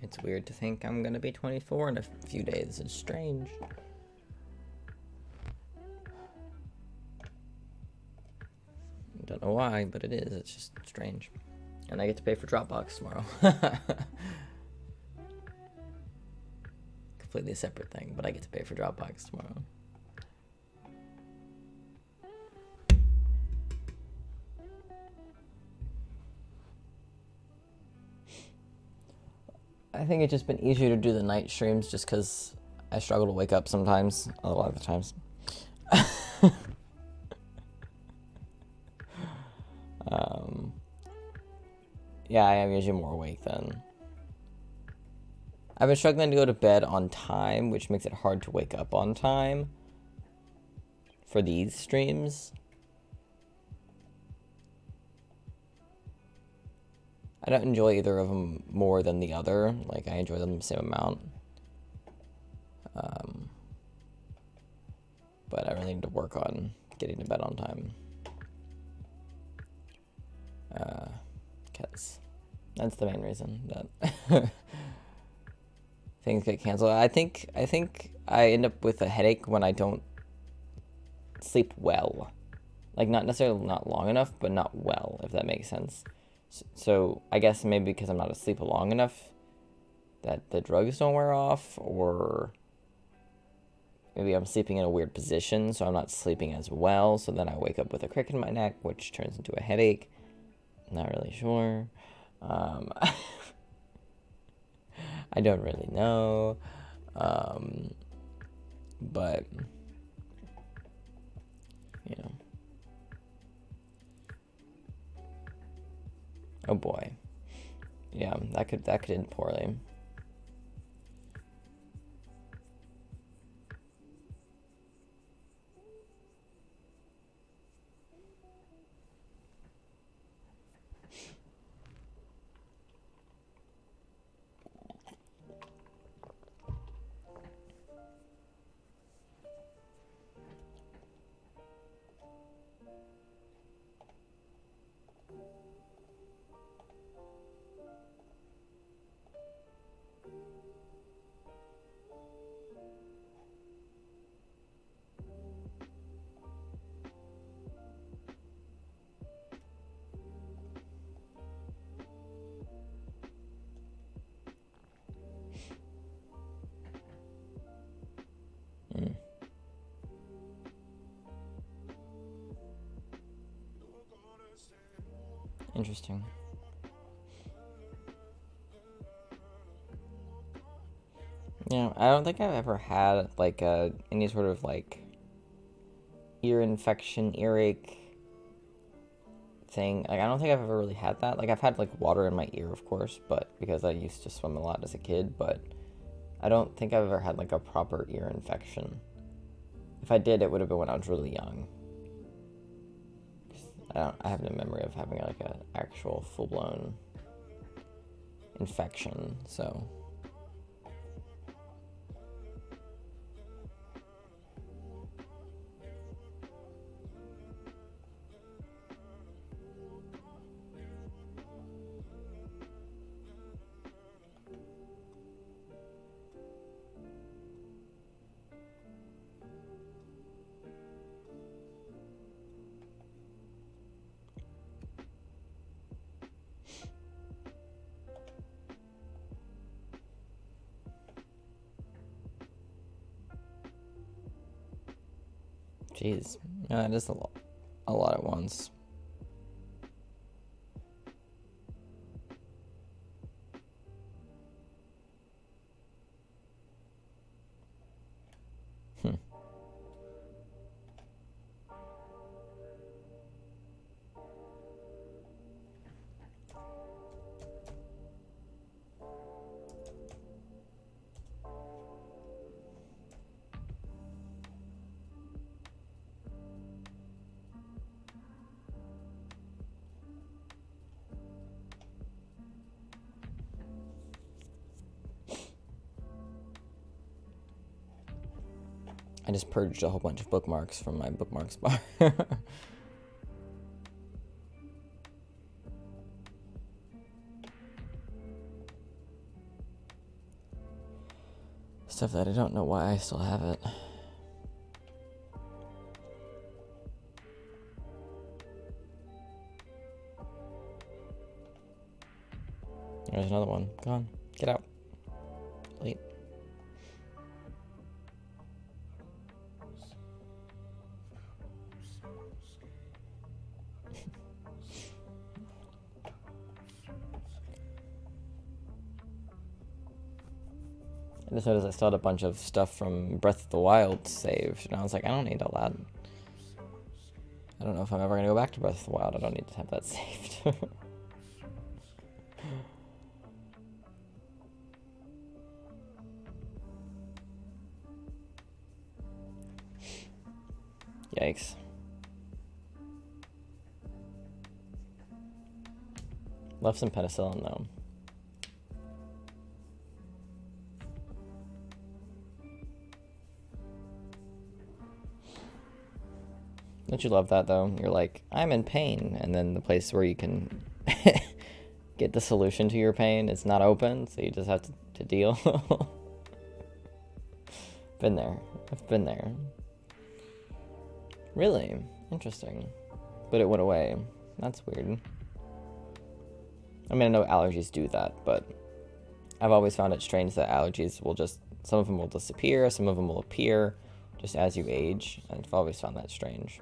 It's weird to think I'm gonna be 24 in a few days. It's strange. Don't know why, but it is. It's just strange. And I get to pay for Dropbox tomorrow. Completely separate thing, but I get to pay for Dropbox tomorrow. I think it's just been easier to do the night streams just because I struggle to wake up sometimes, a lot of the times. Yeah, I am usually more awake then. I've been struggling to go to bed on time, which makes it hard to wake up on time for these streams. I don't enjoy either of them more than the other. Like, I enjoy them the same amount. But I really need to work on getting to bed on time. Because that's the main reason that things get canceled. I think I end up with a headache when I don't sleep well. Like, not necessarily not long enough, but not well, if that makes sense. So I guess maybe because I'm not asleep long enough that the drugs don't wear off, or maybe I'm sleeping in a weird position, so I'm not sleeping as well, so then I wake up with a crick in my neck, which turns into a headache. Not really sure. I don't really know. But, you know. Oh boy. Yeah, that could end poorly. Interesting. Yeah, I don't think I've ever had like any sort of like ear infection, earache thing. Like, I don't think I've ever really had that. Like, I've had like water in my ear, of course, but because I used to swim a lot as a kid, but I don't think I've ever had like a proper ear infection. If I did, it would have been when I was really young. I have no memory of having like an actual full-blown infection, so. Jeez, yeah, it is a lot at once. I just purged a whole bunch of bookmarks from my bookmarks bar. Stuff that I don't know why I still have it. There's another one. Go on. Get out. Late. I just noticed I still had a bunch of stuff from Breath of the Wild saved, and I was like, I don't need all that. I don't know if I'm ever going to go back to Breath of the Wild. I don't need to have that saved. Yikes. Left some penicillin, though. Don't you love that, though? You're like, I'm in pain, and then the place where you can get the solution to your pain is not open, so you just have to deal. Been there. I've been there. Really? Interesting. But it went away. That's weird. I mean, I know allergies do that, but I've always found it strange that allergies will just, some of them will disappear, some of them will appear just as you age. I've always found that strange.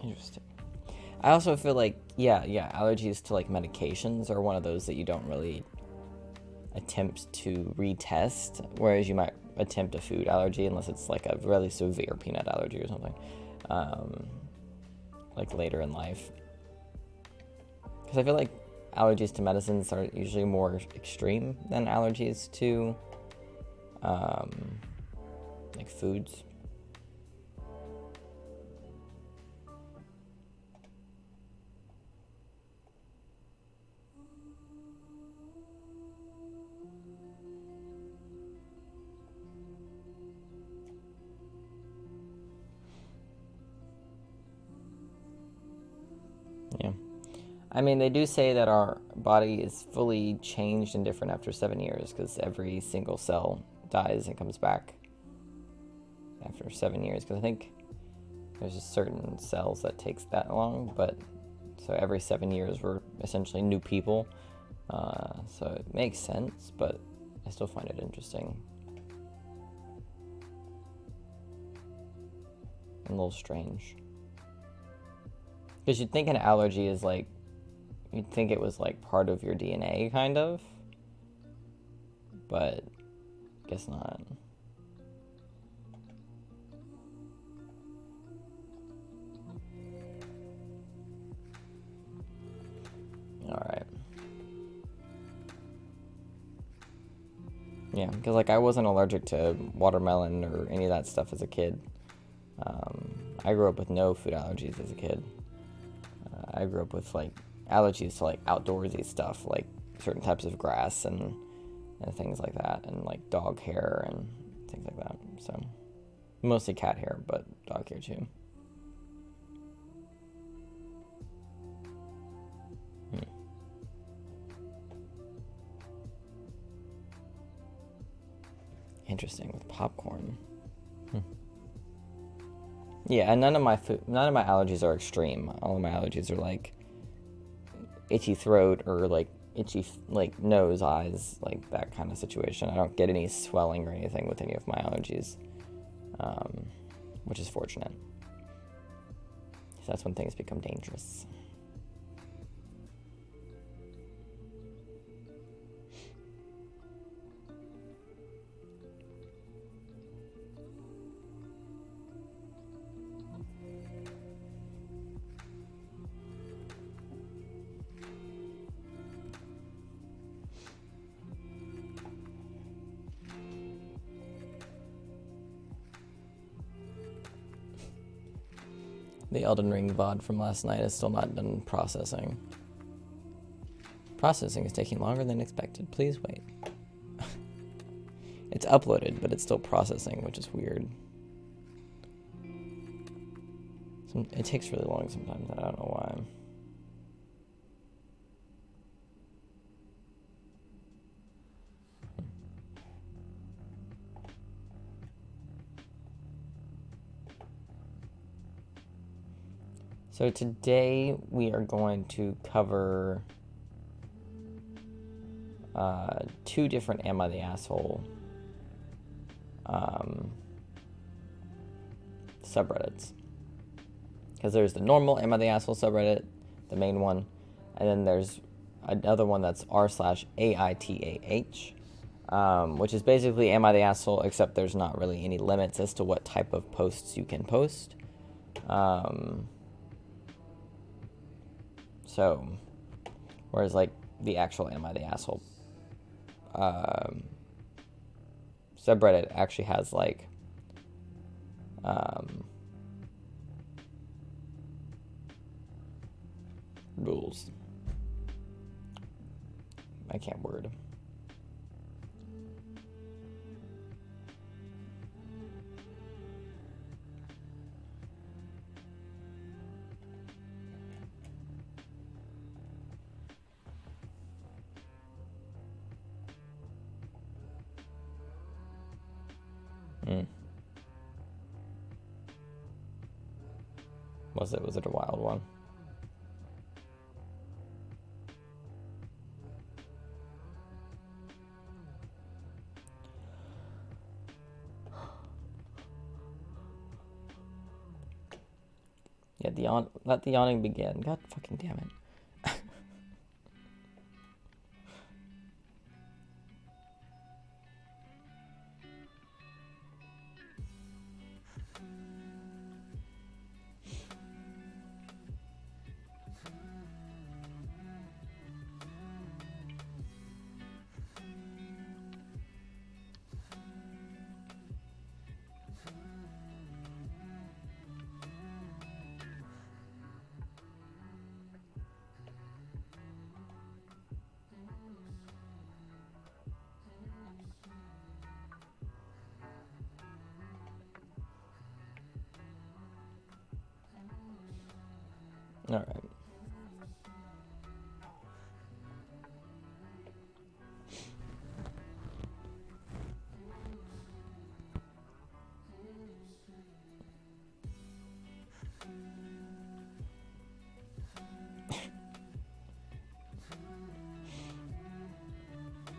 Interesting. I also feel like, yeah, allergies to like medications are one of those that you don't really attempt to retest, whereas you might attempt a food allergy unless it's like a really severe peanut allergy or something, like later in life. Because I feel like allergies to medicines are usually more extreme than allergies to like foods. Yeah. I mean, they do say that our body is fully changed and different after 7 years because every single cell dies and comes back after 7 years. Because I think there's just certain cells that takes that long, but so every 7 years we're essentially new people. So it makes sense, but I still find it interesting. And a little strange. Because you'd think an allergy is like, you'd think it was like part of your DNA, kind of. But guess not. Alright. Yeah, because like I wasn't allergic to watermelon or any of that stuff as a kid. I grew up with no food allergies as a kid. I grew up with like allergies to like outdoorsy stuff, like certain types of grass and things like that, and like dog hair and things like that. So mostly cat hair, but dog hair too. Interesting, with popcorn. Yeah, and none of my allergies are extreme. All of my allergies are like itchy throat or like itchy like nose, eyes, like that kind of situation. I don't get any swelling or anything with any of my allergies, which is fortunate. So that's when things become dangerous. The Elden Ring VOD from last night is still not done processing. Processing is taking longer than expected. Please wait. It's uploaded, but it's still processing, which is weird. It takes really long sometimes. I don't know why. So today we are going to cover 2 different Am I the Asshole subreddits. Because there's the normal Am I the Asshole subreddit, the main one, and then there's another one that's r/AITAH, which is basically Am I the Asshole, except there's not really any limits as to what type of posts you can post. So, whereas like the actual Am I the Asshole subreddit actually has like rules. I can't word. Was it a wild one? Yeah, let the yawning begin. God fucking damn it. All right.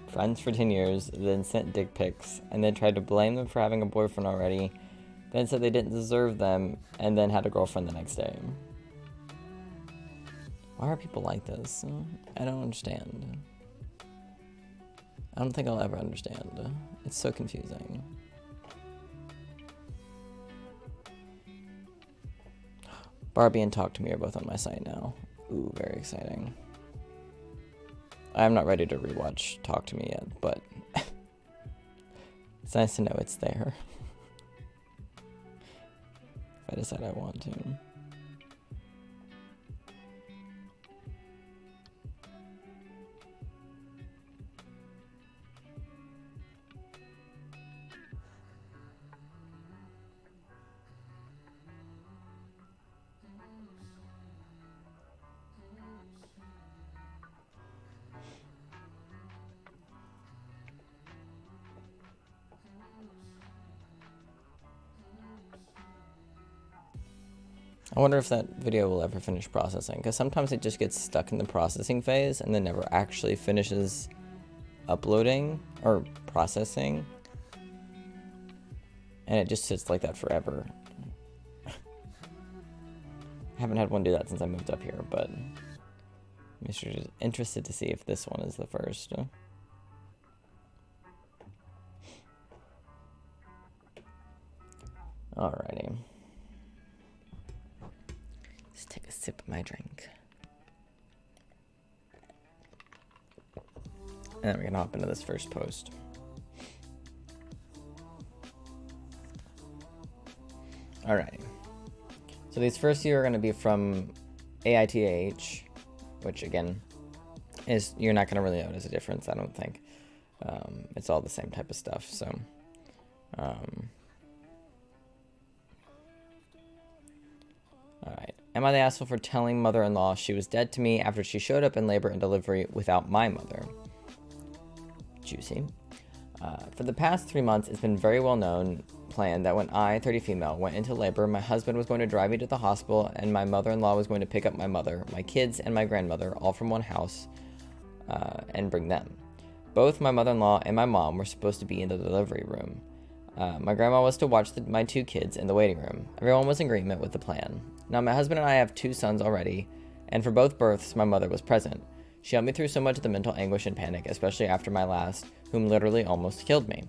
Friends for 10 years, then sent dick pics, and then tried to blame them for having a boyfriend already, then said they didn't deserve them, and then had a girlfriend the next day. Why are people like this? I don't understand. I don't think I'll ever understand. It's so confusing. Barbie and Talk to Me are both on my site now. Ooh, very exciting. I'm not ready to rewatch Talk to Me yet, but it's nice to know it's there. If I decide I want to. I wonder if that video will ever finish processing, because sometimes it just gets stuck in the processing phase and then never actually finishes uploading or processing, and it just sits like that forever. I haven't had one do that since I moved up here, but I'm interested to see if this one is the first. Alrighty. Let's take a sip of my drink. And then we can hop into this first post. Alrighty. So So these first few are going to be from AITA, which again is, you're not going to really notice a difference, I don't think. It's all the same type of stuff. So all right. Am I the asshole for telling mother-in-law she was dead to me after she showed up in labor and delivery without my mother? Juicy. For the past 3 months, it's been very well known plan that when I, 30 female, went into labor, my husband was going to drive me to the hospital and my mother-in-law was going to pick up my mother, my kids, and my grandmother, all from one house, and bring them. Both my mother-in-law and my mom were supposed to be in the delivery room. My grandma was to watch my 2 kids in the waiting room. Everyone was in agreement with the plan. Now, my husband and I have 2 sons already, and for both births, my mother was present. She helped me through so much of the mental anguish and panic, especially after my last, whom literally almost killed me.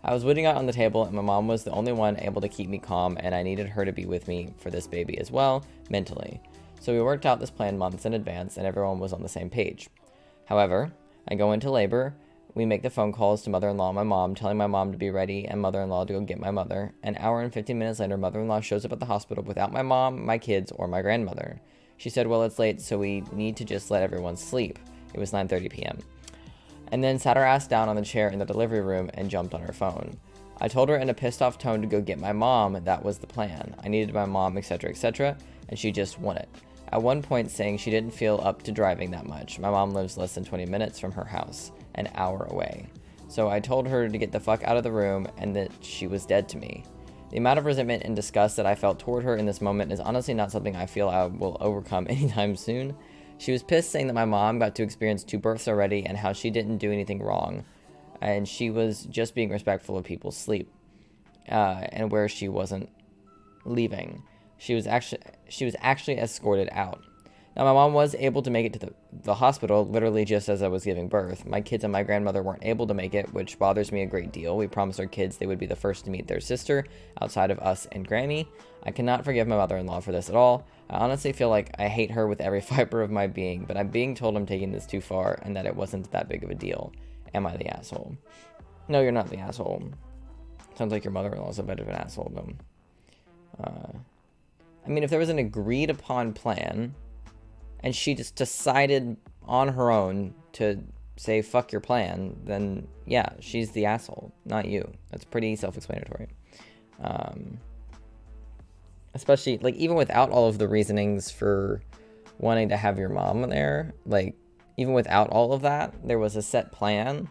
I was bleeding out on the table, and my mom was the only one able to keep me calm, and I needed her to be with me for this baby as well, mentally. So we worked out this plan months in advance, and everyone was on the same page. However, I go into labor. We make the phone calls to mother-in-law and my mom, telling my mom to be ready and mother-in-law to go get my mother. An hour and 15 minutes later, mother-in-law shows up at the hospital without my mom, my kids, or my grandmother. She said, well, it's late, so we need to just let everyone sleep. It was 9:30 p.m. And then sat her ass down on the chair in the delivery room and jumped on her phone. I told her in a pissed off tone to go get my mom. That was the plan. I needed my mom, etc., and she just won it. At one point saying she didn't feel up to driving that much. My mom lives less than 20 minutes from her house, an hour away. So I told her to get the fuck out of the room and that she was dead to me. The amount of resentment and disgust that I felt toward her in this moment is honestly not something I feel I will overcome anytime soon. She was pissed, saying that my mom got to experience 2 births already and how she didn't do anything wrong. And she was just being respectful of people's sleep. And where she wasn't leaving. She was actually escorted out. Now, my mom was able to make it to the hospital literally just as I was giving birth. My kids and my grandmother weren't able to make it, which bothers me a great deal. We promised our kids they would be the first to meet their sister outside of us and Granny. I cannot forgive my mother-in-law for this at all. I honestly feel like I hate her with every fiber of my being, but I'm being told I'm taking this too far and that it wasn't that big of a deal. Am I the asshole? No, you're not the asshole. Sounds like your mother-in-law is a bit of an asshole, though. I mean, if there was an agreed upon plan and she just decided on her own to say, fuck your plan, then yeah, she's the asshole, not you. That's pretty self-explanatory. Especially, like, even without all of the reasonings for wanting to have your mom there, like, even without all of that, there was a set plan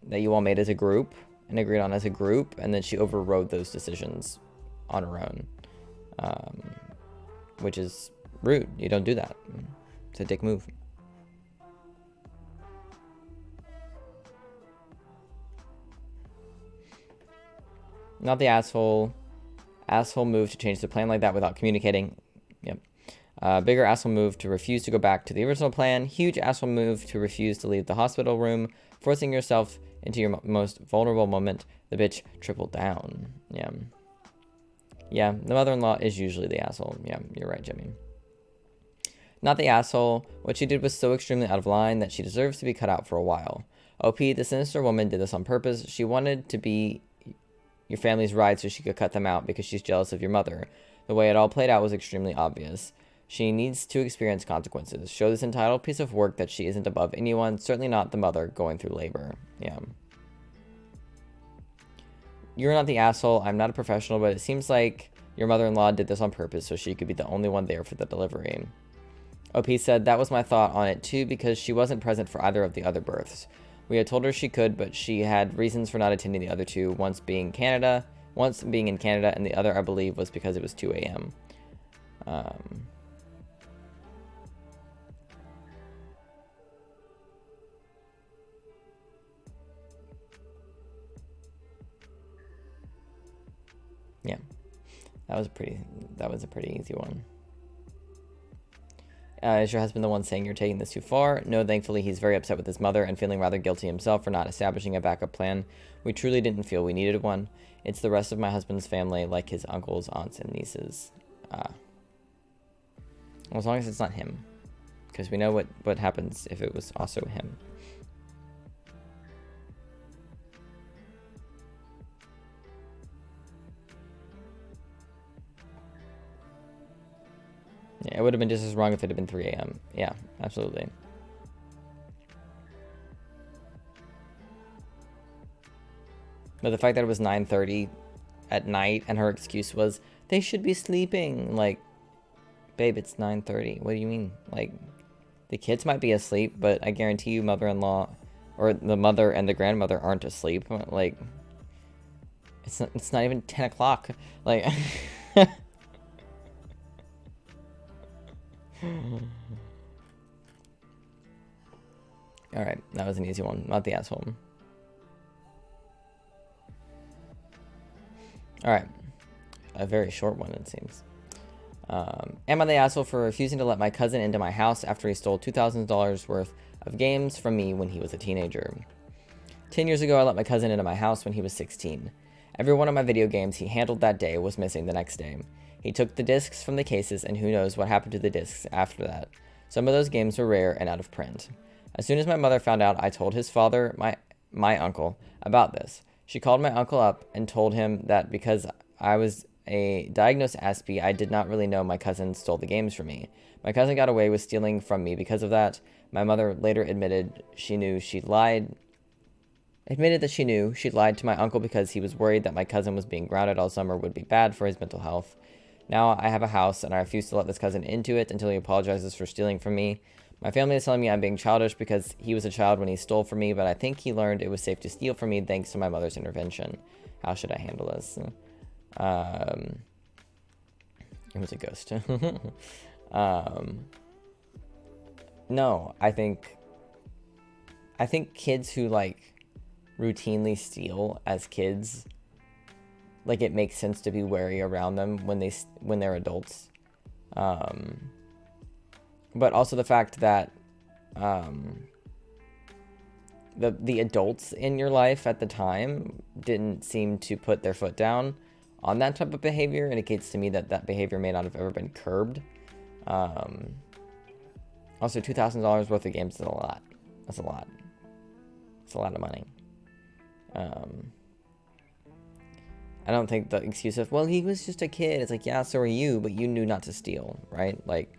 that you all made as a group and agreed on as a group, and then she overrode those decisions on her own. Which is rude. You don't do that. It's a dick move. Not the asshole. Asshole move to change the plan like that without communicating. Yep. Bigger asshole move to refuse to go back to the original plan. Huge asshole move to refuse to leave the hospital room. Forcing yourself into your most vulnerable moment. The bitch tripled down. Yeah. Yeah, the mother-in-law is usually the asshole. Yeah, you're right, Jimmy. Not the asshole. What she did was so extremely out of line that she deserves to be cut out for a while. OP, the sinister woman, did this on purpose. She wanted to be your family's ride so she could cut them out because she's jealous of your mother. The way it all played out was extremely obvious. She needs to experience consequences. Show this entitled piece of work that she isn't above anyone, certainly not the mother going through labor. Yeah. You're not the asshole. I'm not a professional, but it seems like your mother-in-law did this on purpose so she could be the only one there for the delivery. OP said, that was my thought on it too because she wasn't present for either of the other births. We had told her she could, but she had reasons for not attending the other 2, once being in Canada, and the other, I believe, was because it was 2 a.m. Yeah, that was a pretty easy one. Is your husband the one saying you're taking this too far? No, thankfully he's very upset with his mother and feeling rather guilty himself for not establishing a backup plan. We truly didn't feel we needed one. It's the rest of my husband's family, like his uncles, aunts, and nieces. Well, as long as it's not him. Because we know what happens if it was also him. Yeah, it would have been just as wrong if it had been 3 a.m. Yeah, absolutely. But the fact that it was 9:30 at night and her excuse was, they should be sleeping. Like, babe, it's 9:30. What do you mean? Like, the kids might be asleep, but I guarantee you mother-in-law or the mother and the grandmother aren't asleep. Like, it's not even 10 o'clock. Like, all right, that was an easy one. Not the asshole. All right, a very short one, it seems. Am I the asshole for refusing to let my cousin into my house after he stole $2,000 worth of games from me when he was a teenager? 10 years ago, I let my cousin into my house when he was 16. Every one of my video games he handled that day was missing the next day. He took the discs from the cases, and who knows what happened to the discs after that. Some of those games were rare and out of print. As soon as my mother found out, I told his father, my uncle, about this. She called my uncle up and told him that because I was a diagnosed Aspie, I did not really know my cousin stole the games from me. My cousin got away with stealing from me because of that. My mother later admitted that she knew she'd lied to my uncle because he was worried that my cousin was being grounded all summer would be bad for his mental health. Now I have a house, and I refuse to let this cousin into it until he apologizes for stealing from me. My family is telling me I'm being childish because he was a child when he stole from me, but I think he learned it was safe to steal from me thanks to my mother's intervention. How should I handle this? It was a ghost. No, I think kids who, like, routinely steal as kids, like, it makes sense to be wary around them when they're adults. But also the fact that the adults in your life at the time didn't seem to put their foot down on that type of behavior indicates to me that that behavior may not have ever been curbed. Also, $2,000 worth of games is a lot. That's a lot. It's a lot of money. I don't think the excuse of, well, he was just a kid. It's like, yeah, so are you, but you knew not to steal, right? Like,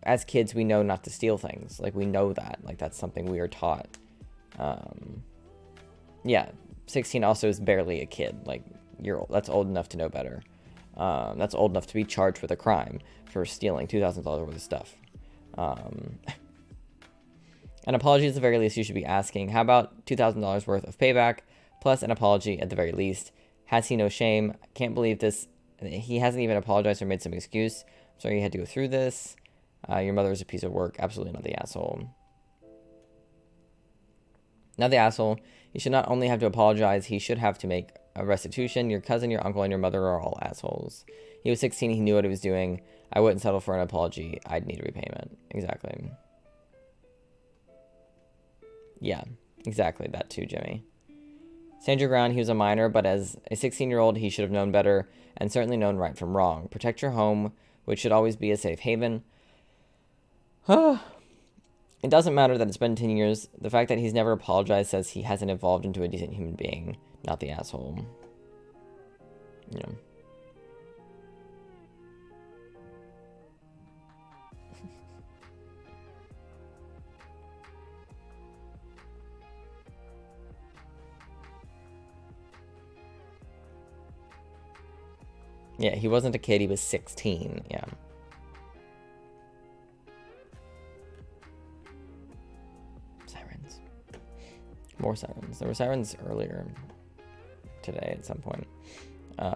as kids, we know not to steal things. Like, we know that. Like, that's something we are taught. Yeah, 16 also is barely a kid. Like, that's old enough to know better. That's old enough to be charged with a crime for stealing $2,000 worth of stuff. An apology at the very least you should be asking. How about $2,000 worth of payback, plus an apology at the very least? Has he no shame? Can't believe this. He hasn't even apologized or made some excuse. I'm sorry you had to go through this. Your mother is a piece of work. Absolutely not the asshole. Not the asshole. He should not only have to apologize, he should have to make a restitution. Your cousin, your uncle, and your mother are all assholes. He was 16. He knew what he was doing. I wouldn't settle for an apology. I'd need a repayment. Exactly. Yeah, exactly. That too, Jimmy. Stand your ground. He was a minor, but as a 16-year-old, he should have known better and certainly known right from wrong. Protect your home, which should always be a safe haven. It doesn't matter that it's been 10 years. The fact that he's never apologized says he hasn't evolved into a decent human being, not the asshole. You know. Yeah, he wasn't a kid, he was 16, yeah. Sirens. More sirens. There were sirens earlier today at some point. I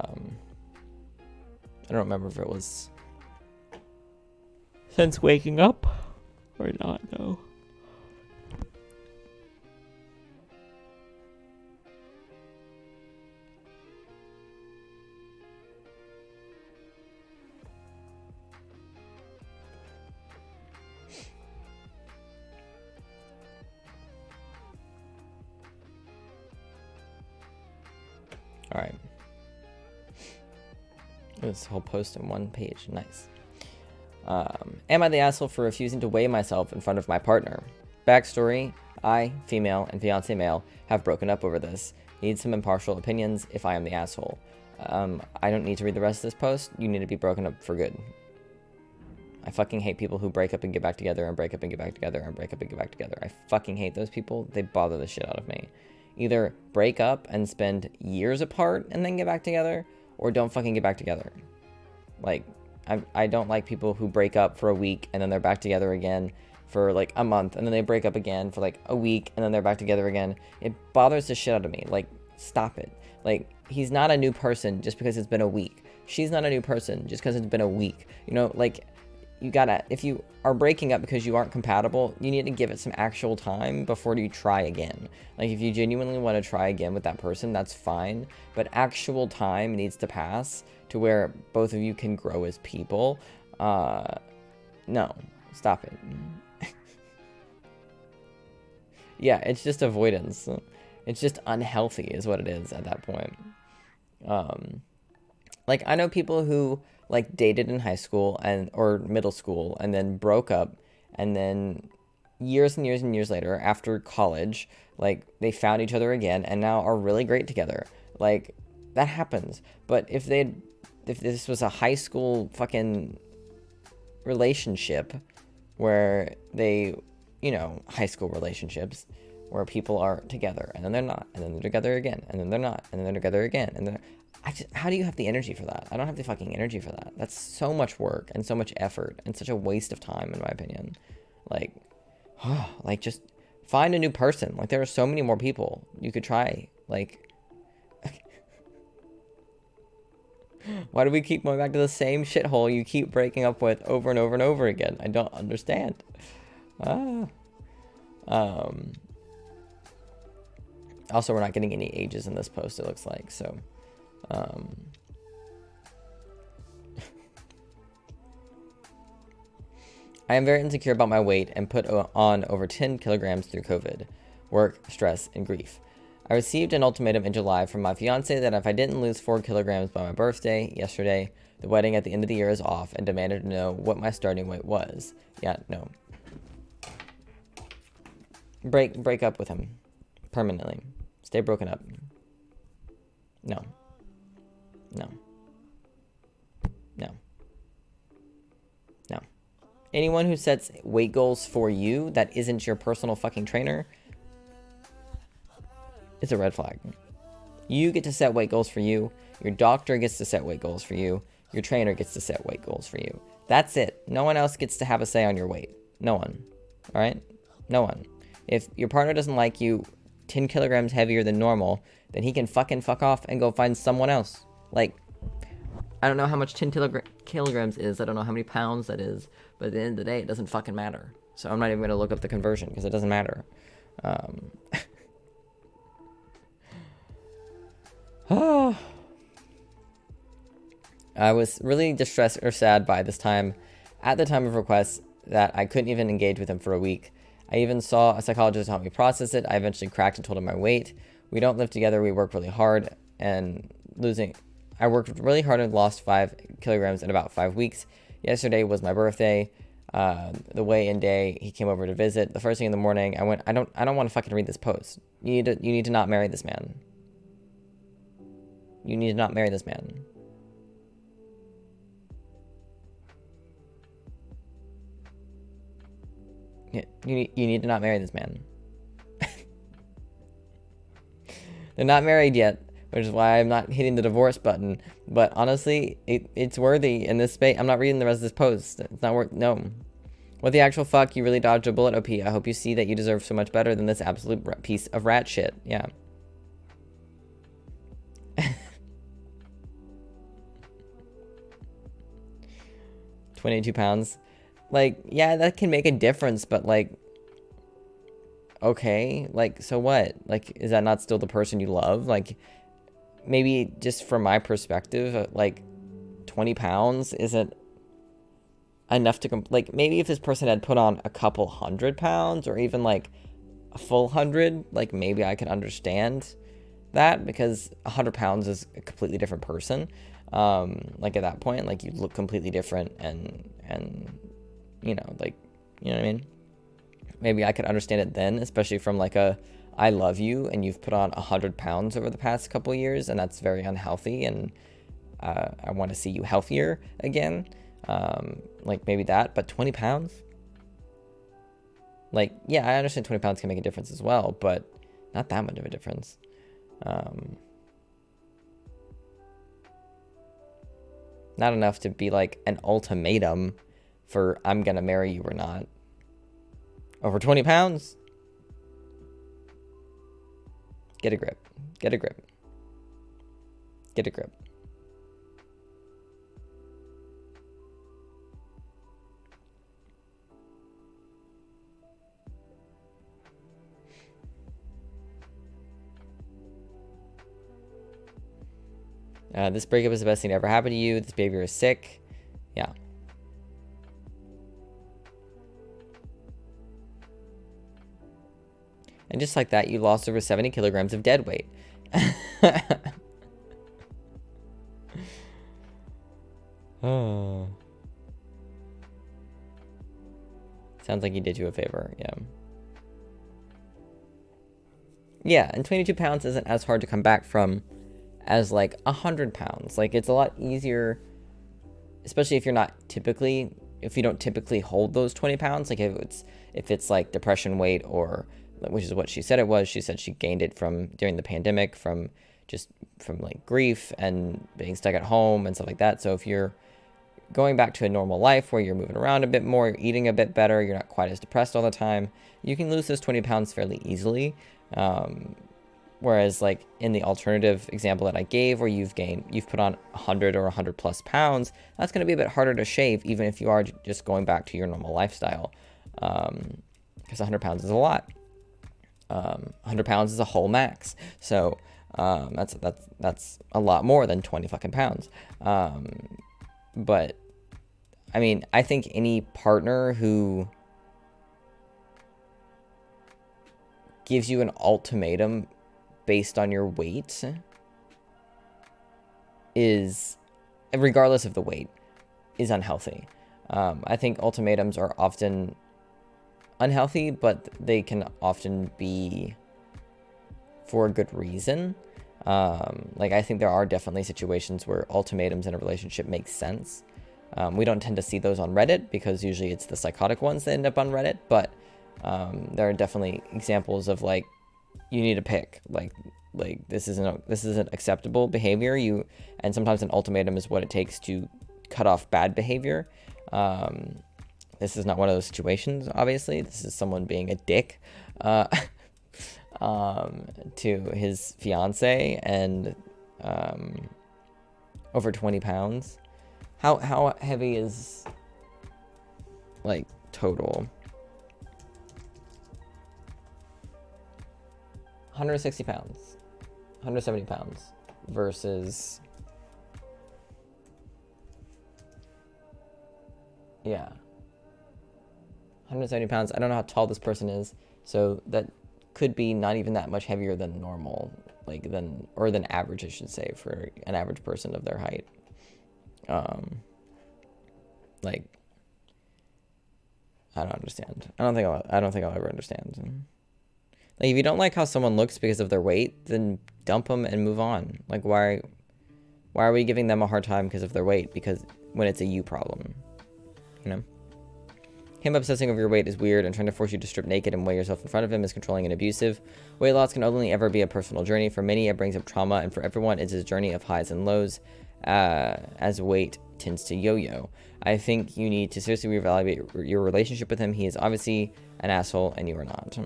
don't remember if it was since waking up or not, though. All right. This whole post in one page. Nice. Am I the asshole for refusing to weigh myself in front of my partner? Backstory. I, female, and fiance male have broken up over this. Need some impartial opinions if I am the asshole. I don't need to read the rest of this post. You need to be broken up for good. I fucking hate people who break up and get back together and break up and get back together and break up and get back together. I fucking hate those people. They bother the shit out of me. Either break up and spend years apart and then get back together, or don't fucking get back together. Like, I don't like people who break up for a week and then they're back together again for like a month, and then they break up again for like a week and then they're back together again. It bothers the shit out of me. Like, stop it. Like, he's not a new person just because it's been a week. She's not a new person just because it's been a week. You know, like, you gotta, if you are breaking up because you aren't compatible, you need to give it some actual time before you try again. Like, if you genuinely want to try again with that person, that's fine, but actual time needs to pass to where both of you can grow as people. No, stop it. Yeah, it's just avoidance. It's just unhealthy is what it is at that point. Like, I know people who like dated in high school or middle school and then broke up, and then years and years and years later after college, like, they found each other again and now are really great together. Like, that happens. But if this was a high school fucking relationship where they, you know, high school relationships where people are together and then they're not, and then they're together again, and then they're not, and then they're together again, and then how do you have the energy for that? I don't have the fucking energy for that. That's so much work and so much effort and such a waste of time, in my opinion. Like, like, just find a new person. Like, there are so many more people you could try. Like, why do we keep going back to the same shithole you keep breaking up with over and over and over again? I don't understand. Also, we're not getting any ages in this post, it looks like, so. I am very insecure about my weight and put on over 10 kilograms through COVID, work, stress, and grief. I received an ultimatum in July from my fiance that if I didn't lose 4 kilograms by my birthday yesterday, the wedding at the end of the year is off, and demanded to know what my starting weight was. Yeah, no. Break up with him. Permanently. Stay broken up. No. No. No. No. Anyone who sets weight goals for you that isn't your personal fucking trainer, it's a red flag. You get to set weight goals for you. Your doctor gets to set weight goals for you. Your trainer gets to set weight goals for you. That's it. No one else gets to have a say on your weight. No one. All right? No one. If your partner doesn't like you 10 kilograms heavier than normal, then he can fucking fuck off and go find someone else. Like, I don't know how much 10 kilograms is. I don't know how many pounds that is. But at the end of the day, it doesn't fucking matter. So I'm not even going to look up the conversion because it doesn't matter. I was really distressed or sad by this time, at the time of request, that I couldn't even engage with him for a week. I even saw a psychologist to help me process it. I eventually cracked and told him my weight. We don't live together. We work really hard, and I worked really hard and lost 5 kilograms in about 5 weeks. Yesterday was my birthday. The weigh-in day, he came over to visit. The first thing in the morning, I went, I don't want to fucking read this post. You need to not marry this man. You need to not marry this man. You need to not marry this man. They're not married yet, which is why I'm not hitting the divorce button. But honestly, it's worthy in this space. I'm not reading the rest of this post. It's not worth. No. What the actual fuck? You really dodged a bullet, OP. I hope you see that you deserve so much better than this absolute piece of rat shit. Yeah. 22 pounds. Like, yeah, that can make a difference, but like, okay, like, so what? Like, is that not still the person you love? Like, maybe just from my perspective, like, 20 pounds isn't enough to, like, maybe if this person had put on a couple 100 pounds or even like a full 100, like, maybe I could understand that, because 100 pounds is a completely different person. Like, at that point, like, you look completely different, and you know, like, you know what I mean? Maybe I could understand it then, especially from like I love you and you've put on 100 pounds over the past couple of years, and that's very unhealthy, and I want to see you healthier again. Like maybe that, but 20 pounds? Like, yeah, I understand 20 pounds can make a difference as well, but not that much of a difference. Not enough to be like an ultimatum for I'm gonna marry you or not. Over 20 pounds? Get a grip. Get a grip. Get a grip. This breakup is the best thing to ever happen to you. This behavior is sick. Yeah. And just like that, you lost over 70 kilograms of dead weight. Oh. Sounds like he did you a favor. Yeah. Yeah, and 22 pounds isn't as hard to come back from as like 100 pounds. Like, it's a lot easier, especially if you don't typically hold those 20 pounds. Like if it's like depression weight, or which is what she said it was. She said she gained it during the pandemic from like grief and being stuck at home and stuff like that. So if you're going back to a normal life where you're moving around a bit more, you're eating a bit better, you're not quite as depressed all the time, you can lose those 20 pounds fairly easily. Whereas like in the alternative example that I gave, where you've put on 100 or 100 plus pounds, that's going to be a bit harder to shave, even if you are just going back to your normal lifestyle. Because 100 pounds is a lot. 100 pounds is a whole max. So that's a lot more than 20 fucking pounds. But I mean, I think any partner who gives you an ultimatum based on your weight is, regardless of the weight, is unhealthy. I think ultimatums are often unhealthy, but they can often be for a good reason. Like, I think there are definitely situations where ultimatums in a relationship make sense. We don't tend to see those on Reddit, because usually it's the psychotic ones that end up on Reddit, but there are definitely examples of like, you need to pick, like this isn't acceptable behavior. And sometimes an ultimatum is what it takes to cut off bad behavior. This is not one of those situations, obviously. This is someone being a dick to his fiance, and over 20 pounds. How heavy is like total? 160 pounds, 170 pounds versus, yeah, 170 pounds. I don't know how tall this person is, so that could be not even that much heavier than normal, than average, I should say, for an average person of their height. Like, I don't understand. I don't think I'll ever understand. Like, if you don't like how someone looks because of their weight, then dump them and move on. Like, why are we giving them a hard time because of their weight? Because when it's a you problem, you know? Him obsessing over your weight is weird, and trying to force you to strip naked and weigh yourself in front of him is controlling and abusive. Weight loss can only ever be a personal journey. For many, it brings up trauma, and for everyone, it's a journey of highs and lows, as weight tends to yo-yo. I think you need to seriously reevaluate your relationship with him. He is obviously an asshole, and you are not.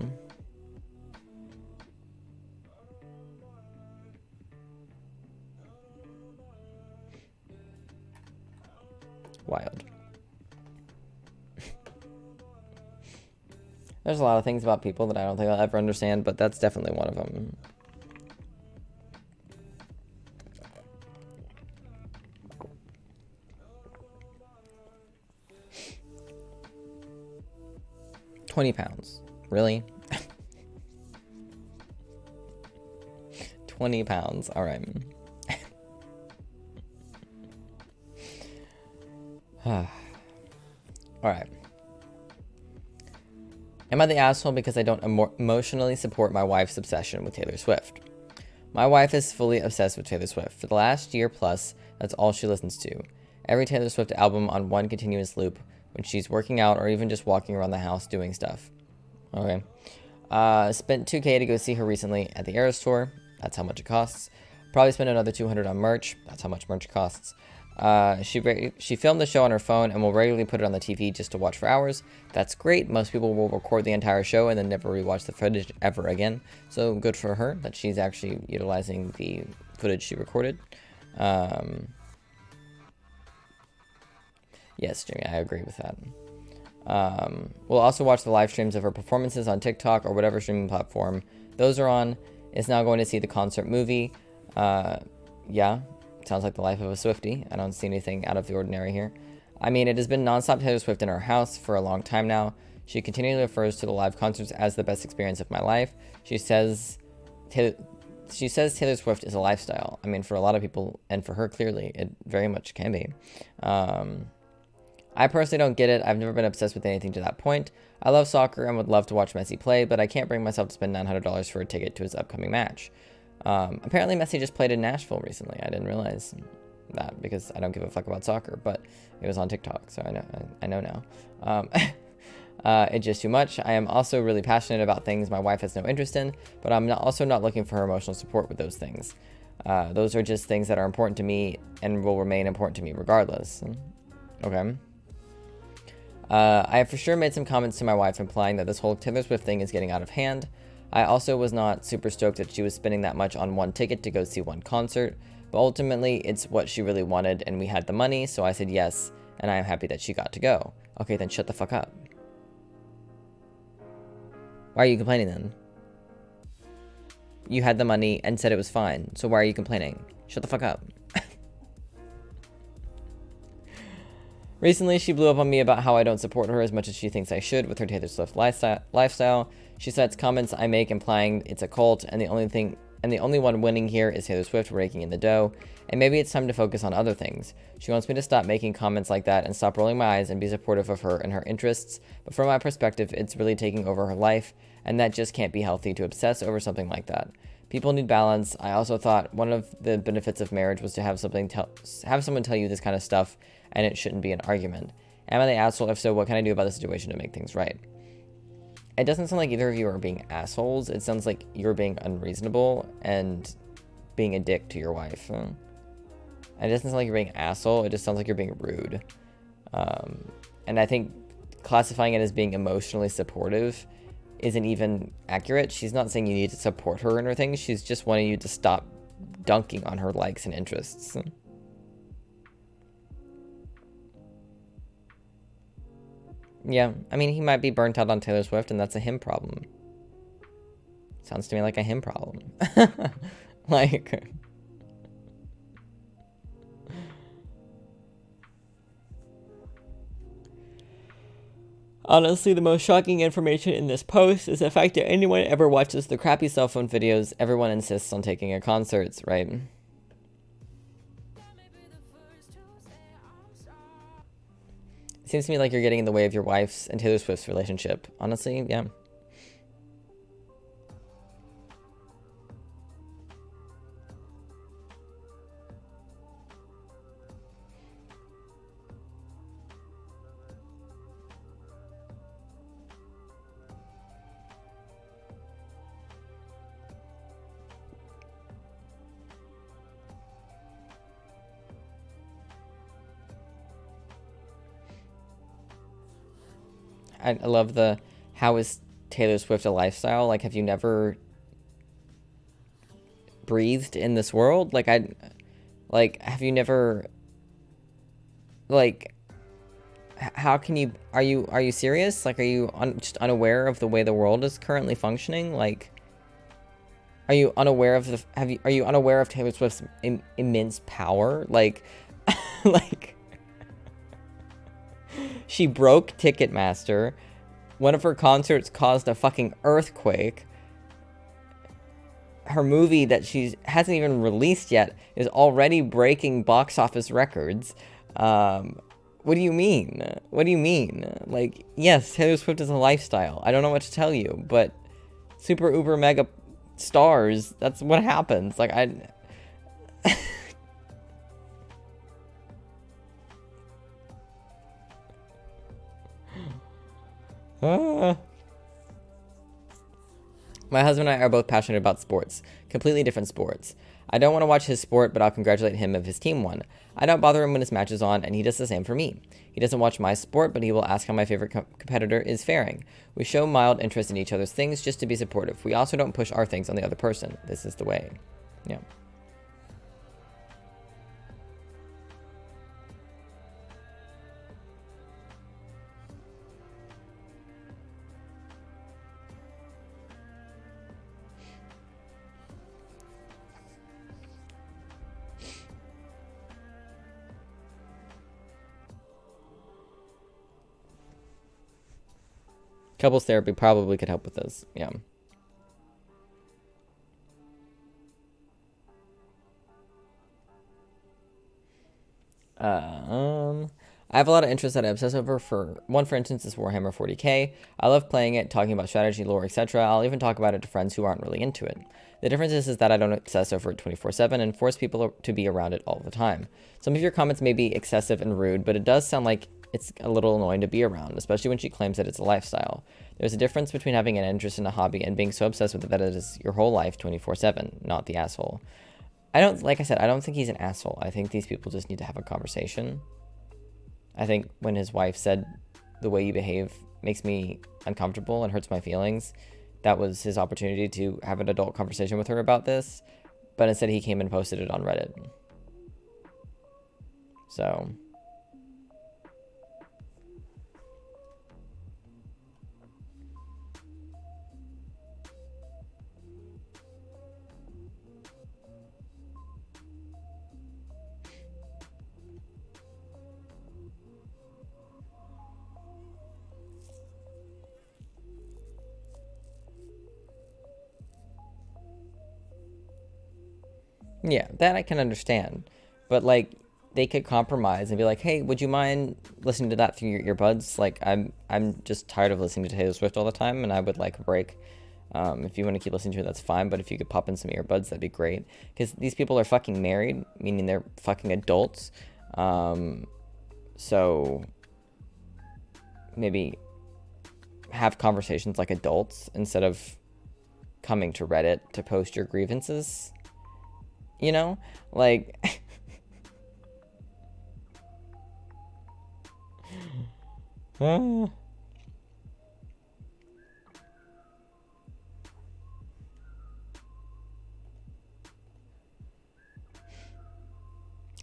Wild. There's a lot of things about people that I don't think I'll ever understand, but that's definitely one of them. £20. Really? 20 pounds. All right. All right. Am I the asshole because I don't emotionally support my wife's obsession with Taylor Swift? My wife is fully obsessed with Taylor Swift. For the last year plus, that's all she listens to. every Taylor Swift album on one continuous loop when she's working out or even just walking around the house doing stuff. Okay. Spent $2K to go see her recently at the Eras Tour. That's how much it costs. Probably spent another $200 on merch. That's how much merch costs. She filmed the show on her phone and will regularly put it on the TV just to watch for hours. That's great. Most people will record the entire show and then never rewatch the footage ever again. So good for her that she's actually utilizing the footage she recorded. Yes, Jimmy, I agree with that. We'll also watch the live streams of her performances on TikTok or whatever streaming platform those are on. Is now going to see the concert movie. Yeah, sounds like the life of a Swiftie. I don't see anything out of the ordinary here. I mean, it has been nonstop Taylor Swift in her house for a long time now. She continually refers to the live concerts as the best experience of my life. She says Taylor Swift is a lifestyle. I mean, for a lot of people, and for her, clearly, it very much can be. I personally don't get it. I've never been obsessed with anything to that point. I love soccer and would love to watch Messi play, but I can't bring myself to spend $900 for a ticket to his upcoming match. Apparently Messi just played in Nashville recently. I didn't realize that because I don't give a fuck about soccer, but it was on TikTok, so I know now. It's just too much. I am also really passionate about things my wife has no interest in, but I'm also not looking for her emotional support with those things. Those are just things that are important to me and will remain important to me regardless. Okay. I have for sure made some comments to my wife implying that this whole Taylor Swift thing is getting out of hand. I also was not super stoked that she was spending that much on one ticket to go see one concert, but ultimately it's what she really wanted and we had the money, so I said yes, and I am happy that she got to go. Okay, then shut the fuck up. Why are you complaining then? You had the money and said it was fine, so why are you complaining? Shut the fuck up. Recently, she blew up on me about how I don't support her as much as she thinks I should with her Taylor Swift lifestyle. She cites comments I make implying it's a cult, and the only one winning here is Taylor Swift raking in the dough, and maybe it's time to focus on other things. She wants me to stop making comments like that and stop rolling my eyes and be supportive of her and her interests, but from my perspective, it's really taking over her life, and that just can't be healthy to obsess over something like that. People need balance. I also thought one of the benefits of marriage was to have someone tell you this kind of stuff, and it shouldn't be an argument. Am I the asshole? If so, what can I do about the situation to make things right? It doesn't sound like either of you are being assholes. It sounds like you're being unreasonable and being a dick to your wife. It doesn't sound like you're being an asshole. It just sounds like you're being rude. And I think classifying it as being emotionally supportive isn't even accurate. She's not saying you need to support her in her things. She's just wanting you to stop dunking on her likes and interests. Yeah, I mean, he might be burnt out on Taylor Swift, and that's a him problem. Sounds to me like a him problem. Like... Honestly, the most shocking information in this post is the fact that anyone ever watches the crappy cell phone videos everyone insists on taking at concerts, right? It seems to me like you're getting in the way of your wife's and Taylor Swift's relationship. Honestly, yeah. I love the, how is Taylor Swift a lifestyle? Like, have you never breathed in this world? Like, have you never, like, how can you, are you serious? Like, are you just unaware of the way the world is currently functioning? Like, are you unaware of are you unaware of Taylor Swift's immense power? Like, like, she broke Ticketmaster. One of her concerts caused a fucking earthquake. Her movie that she hasn't even released yet is already breaking box office records. What do you mean? What do you mean? Like, yes, Taylor Swift is a lifestyle. I don't know what to tell you, but super uber mega stars, that's what happens. Like, Ah. My husband and I are both passionate about sports, completely different sports. I don't want to watch his sport, but I'll congratulate him if his team won. I don't bother him when his match is on, and he does the same for me. He doesn't watch my sport, but he will ask how my favorite competitor is faring. We show mild interest in each other's things just to be supportive. We also don't push our things on the other person. This is the way. Yeah. Couples therapy probably could help with this. Yeah. I have a lot of interests that I obsess over. For instance, is Warhammer 40k. I love playing it, talking about strategy, lore, etc. I'll even talk about it to friends who aren't really into it. The difference is that I don't obsess over it 24/7 and force people to be around it all the time. Some of your comments may be excessive and rude, but it does sound like it's a little annoying to be around, especially when she claims that it's a lifestyle. There's a difference between having an interest in a hobby and being so obsessed with it that it is your whole life 24/7, not the asshole. Like I said, I don't think he's an asshole. I think these people just need to have a conversation. I think when his wife said, the way you behave makes me uncomfortable and hurts my feelings, that was his opportunity to have an adult conversation with her about this. But instead he came and posted it on Reddit. So... yeah, that I can understand. But, like, they could compromise and be like, hey, would you mind listening to that through your earbuds? Like, I'm just tired of listening to Taylor Swift all the time, and I would like a break. If you want to keep listening to it, that's fine. But if you could pop in some earbuds, that'd be great. Because these people are fucking married, meaning they're fucking adults. So maybe have conversations like adults instead of coming to Reddit to post your grievances. You know? Like... It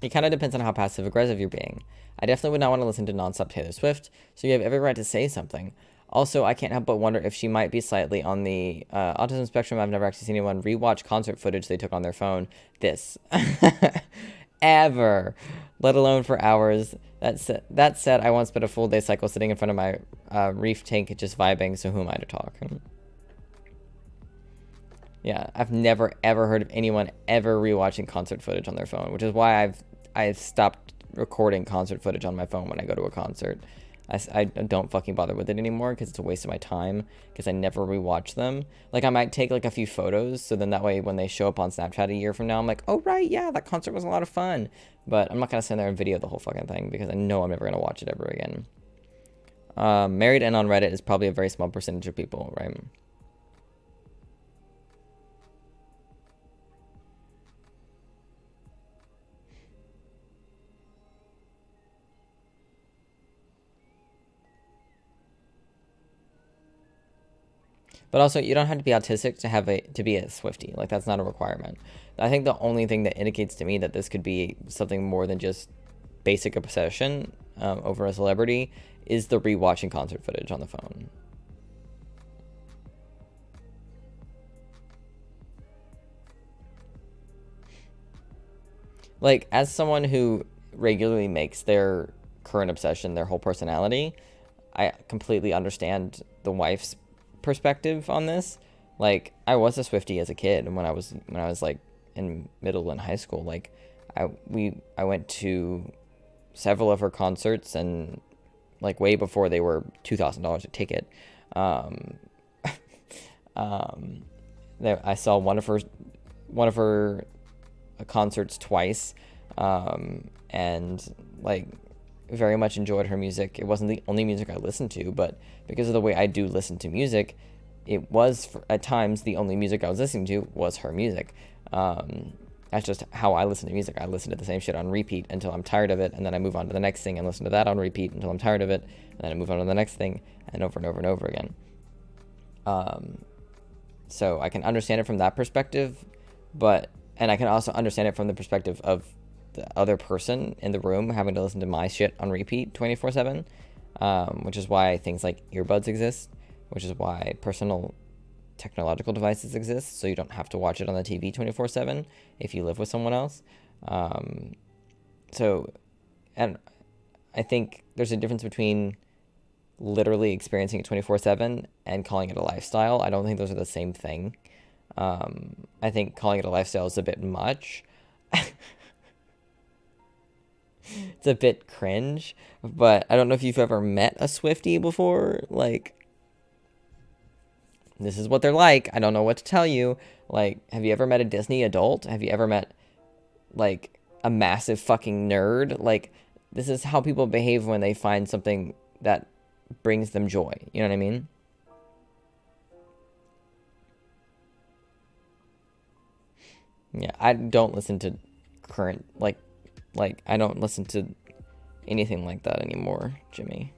kind of depends on how passive aggressive you're being. I definitely would not want to listen to nonstop Taylor Swift, so you have every right to say something. Also, I can't help but wonder if she might be slightly on the autism spectrum. I've never actually seen anyone rewatch concert footage they took on their phone. This. Ever. Let alone for hours. That said, I once spent a full day cycle sitting in front of my reef tank just vibing, so who am I to talk? Yeah, I've never ever heard of anyone ever rewatching concert footage on their phone, which is why I've stopped recording concert footage on my phone when I go to a concert. I don't fucking bother with it anymore because it's a waste of my time because I never rewatch them. Like, I might take like a few photos, so then that way when they show up on Snapchat a year from now, I'm like, oh right, yeah, that concert was a lot of fun. But I'm not gonna sit there and video the whole fucking thing because I know I'm never gonna watch it ever again. Married and on Reddit is probably a very small percentage of people, right? But also, you don't have to be autistic to be a Swiftie. Like, that's not a requirement. I think the only thing that indicates to me that this could be something more than just basic obsession over a celebrity is the rewatching concert footage on the phone. Like, as someone who regularly makes their current obsession their whole personality, I completely understand the wife's perspective on this. Like, I was a Swiftie as a kid, and when I was like in middle and high school, like I went to several of her concerts, and like way before they were $2,000 a ticket. I saw one of her concerts twice, and like very much enjoyed her music. It wasn't the only music I listened to, but because of the way I do listen to music, it was at times the only music I was listening to was her music. That's just how I listen to music. I listen to the same shit on repeat until I'm tired of it, and then I move on to the next thing and listen to that on repeat until I'm tired of it, and then I move on to the next thing, and over and over and over again. So I can understand it from that perspective, and I can also understand it from the perspective of the other person in the room having to listen to my shit on repeat 24/7, which is why things like earbuds exist, which is why personal technological devices exist, so you don't have to watch it on the TV 24/7 if you live with someone else. And I think there's a difference between literally experiencing it 24/7 and calling it a lifestyle. I don't think those are the same thing. I think calling it a lifestyle is a bit much. It's a bit cringe, but I don't know if you've ever met a Swiftie before. Like, this is what they're like. I don't know what to tell you. Like, have you ever met a Disney adult? Have you ever met, like, a massive fucking nerd? Like, this is how people behave when they find something that brings them joy. You know what I mean? Yeah, I don't listen to current, like, I don't listen to anything like that anymore, Jimmy.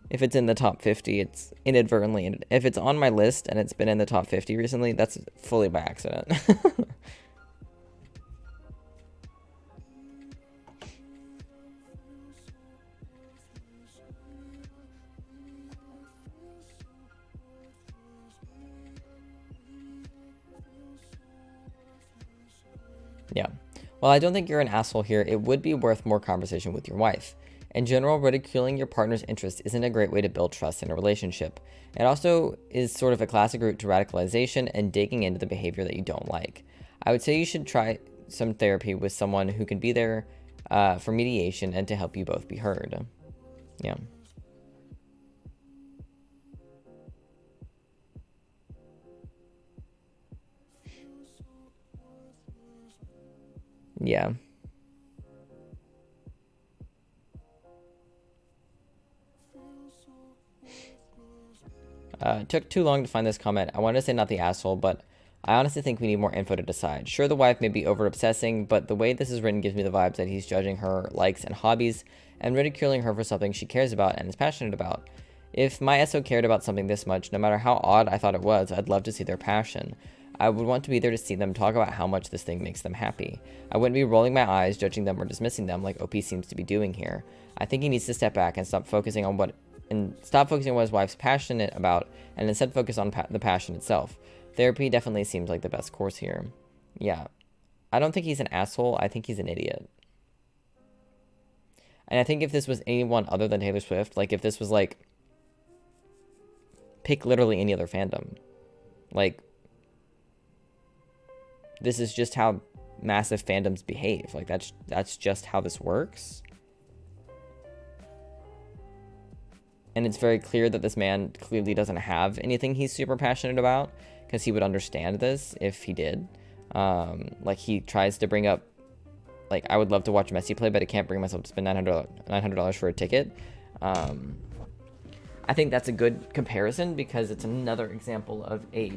If it's in the top 50, it's inadvertently. If it's on my list and it's been in the top 50 recently, that's fully by accident. Yeah. Well, I don't think you're an asshole here. It would be worth more conversation with your wife. In general, ridiculing your partner's interest isn't a great way to build trust in a relationship. It also is sort of a classic route to radicalization and digging into the behavior that you don't like. I would say you should try some therapy with someone who can be there for mediation and to help you both be heard. Yeah. Yeah. It took too long to find this comment. I wanted to say not the asshole, but I honestly think we need more info to decide. Sure, the wife may be over-obsessing, but the way this is written gives me the vibes that he's judging her likes and hobbies and ridiculing her for something she cares about and is passionate about. If my SO cared about something this much, no matter how odd I thought it was, I'd love to see their passion. I would want to be there to see them talk about how much this thing makes them happy. I wouldn't be rolling my eyes, judging them, or dismissing them like OP seems to be doing here. I think he needs to step back and stop focusing on what his wife's passionate about and instead focus on the passion itself. Therapy definitely seems like the best course here. Yeah. I don't think he's an asshole. I think he's an idiot. And I think if this was anyone other than Taylor Swift, like if this was like, pick literally any other fandom. Like, this is just how massive fandoms behave. Like, that's just how this works. And it's very clear that this man clearly doesn't have anything he's super passionate about, because he would understand this if he did. Like, he tries to bring up, like, I would love to watch Messi play, but I can't bring myself to spend $900 for a ticket. I think that's a good comparison, because it's another example of a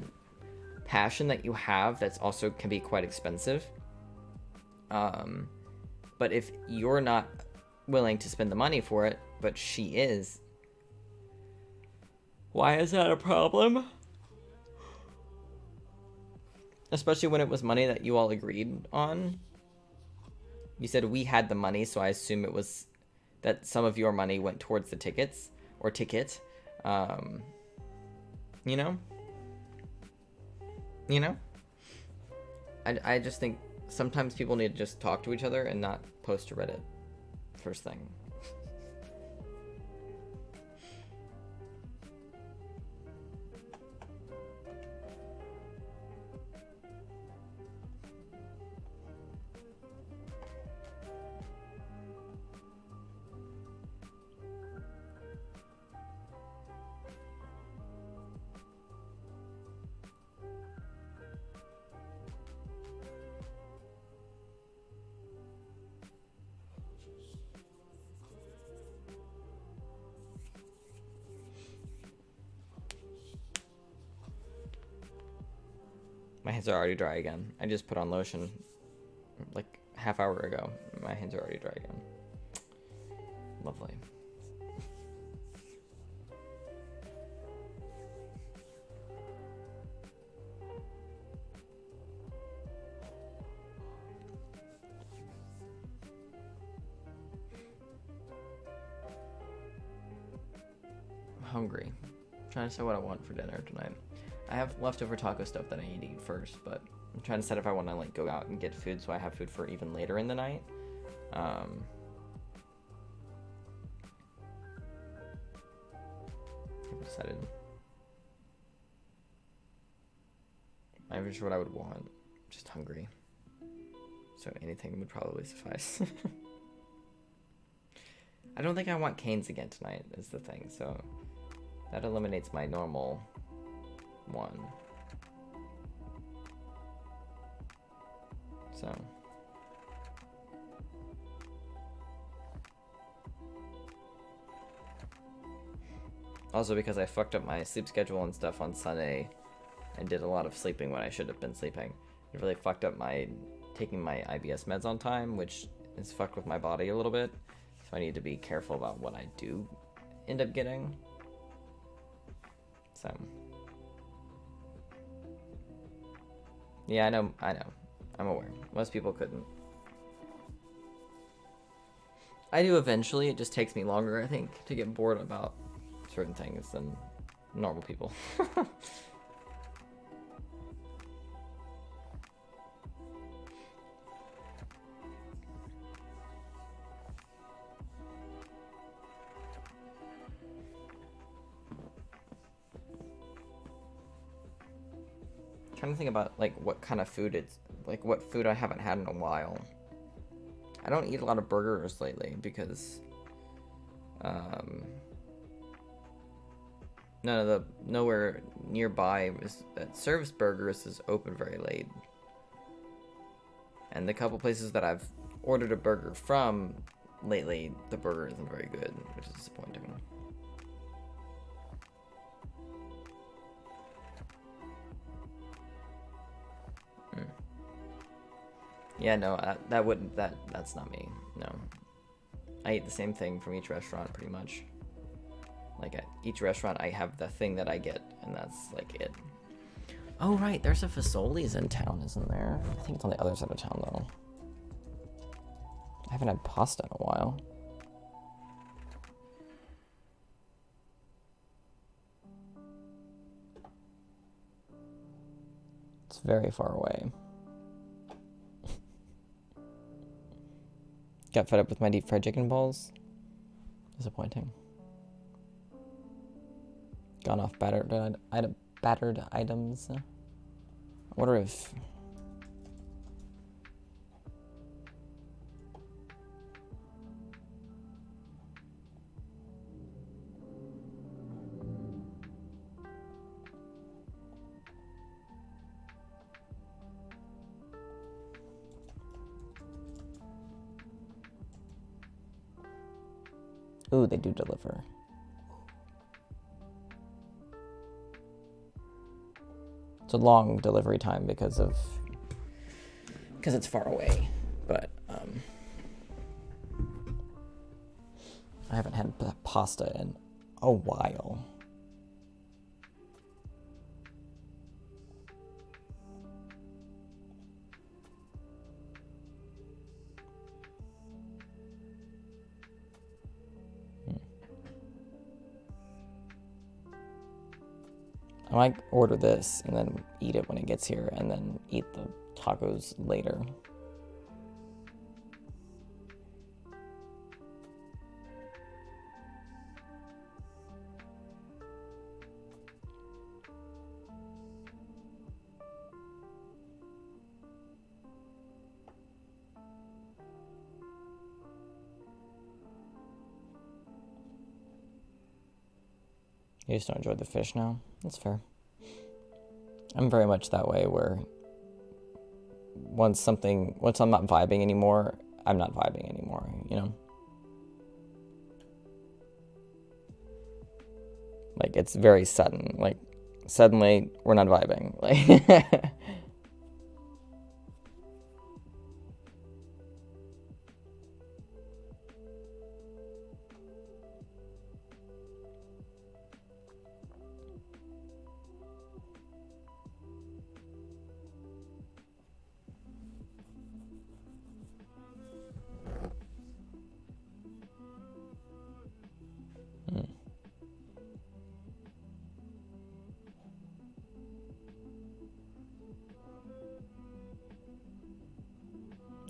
passion that you have that's also can be quite expensive. But if you're not willing to spend the money for it, but she is, why is that a problem? Especially when it was money that you all agreed on. You said we had the money, so I assume it was that some of your money went towards the tickets or ticket. You know? I just think sometimes people need to just talk to each other and not post to Reddit first thing. hands are already dry again. I just put on lotion like half hour ago. My hands are already dry again. Lovely. I'm hungry. I'm trying to decide what I want for dinner tonight. I have leftover taco stuff that I need to eat first, but I'm trying to decide if I want to like go out and get food so I have food for even later in the night. I haven't decided. I'm not sure what I would want. I'm just hungry. So anything would probably suffice. I don't think I want canes again tonight, is the thing, so that eliminates my normal one. So also because I fucked up my sleep schedule and stuff on Sunday and did a lot of sleeping when I should have been sleeping. It really fucked up my taking my IBS meds on time, which has fucked with my body a little bit. So I need to be careful about what I do end up getting. So yeah, I know. I'm aware. Most people couldn't. I do eventually. It just takes me longer, I think, to get bored about certain things than normal people. Trying to think about like what kind of food it's like, what food I haven't had in a while. I don't eat a lot of burgers lately because nowhere nearby that serves burgers is open very late, and the couple places that I've ordered a burger from lately, the burger isn't very good, which is disappointing. Yeah, no, that's not me. No. I eat the same thing from each restaurant, pretty much. Like, at each restaurant, I have the thing that I get, and that's, like, it. Oh, right, there's a Fazoli's in town, isn't there? I think it's on the other side of town, though. I haven't had pasta in a while. It's very far away. Got fed up with my deep fried chicken balls. Disappointing. Gone off battered items. I wonder if... Ooh, they do deliver. It's a long delivery time because it's far away, but I haven't had pasta in a while. I might order this and then eat it when it gets here, and then eat the tacos later. You just don't enjoy the fish now? That's fair. I'm very much that way, where once I'm not vibing anymore, I'm not vibing anymore, you know? Like, it's very sudden. Like, suddenly, we're not vibing. Like,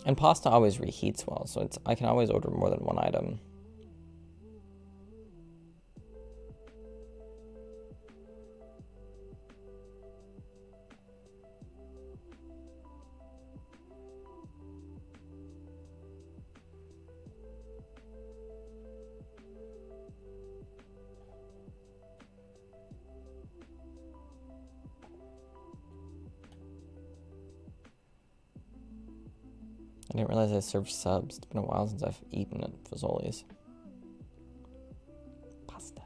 And pasta always reheats well, so I can always order more than one item. I didn't realize I served subs. It's been a while since I've eaten at Fazoli's. Pasta.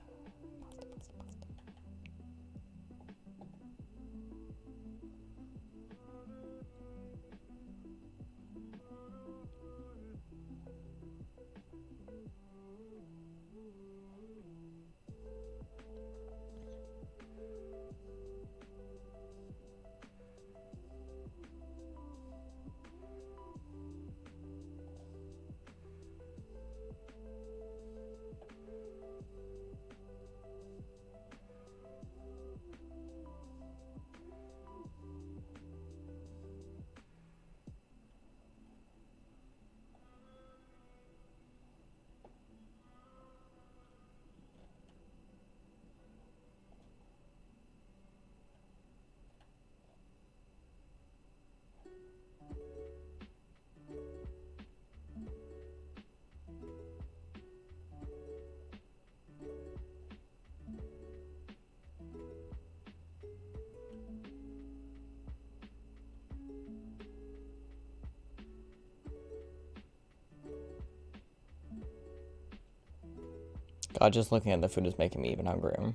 God, just looking at the food is making me even hungrier.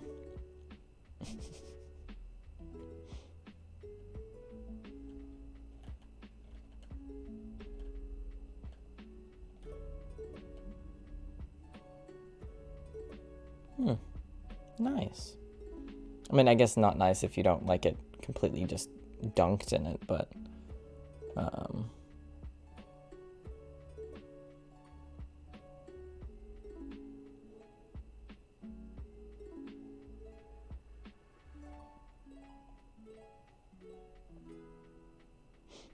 Nice. I mean, I guess not nice if you don't like it completely just dunked in it, but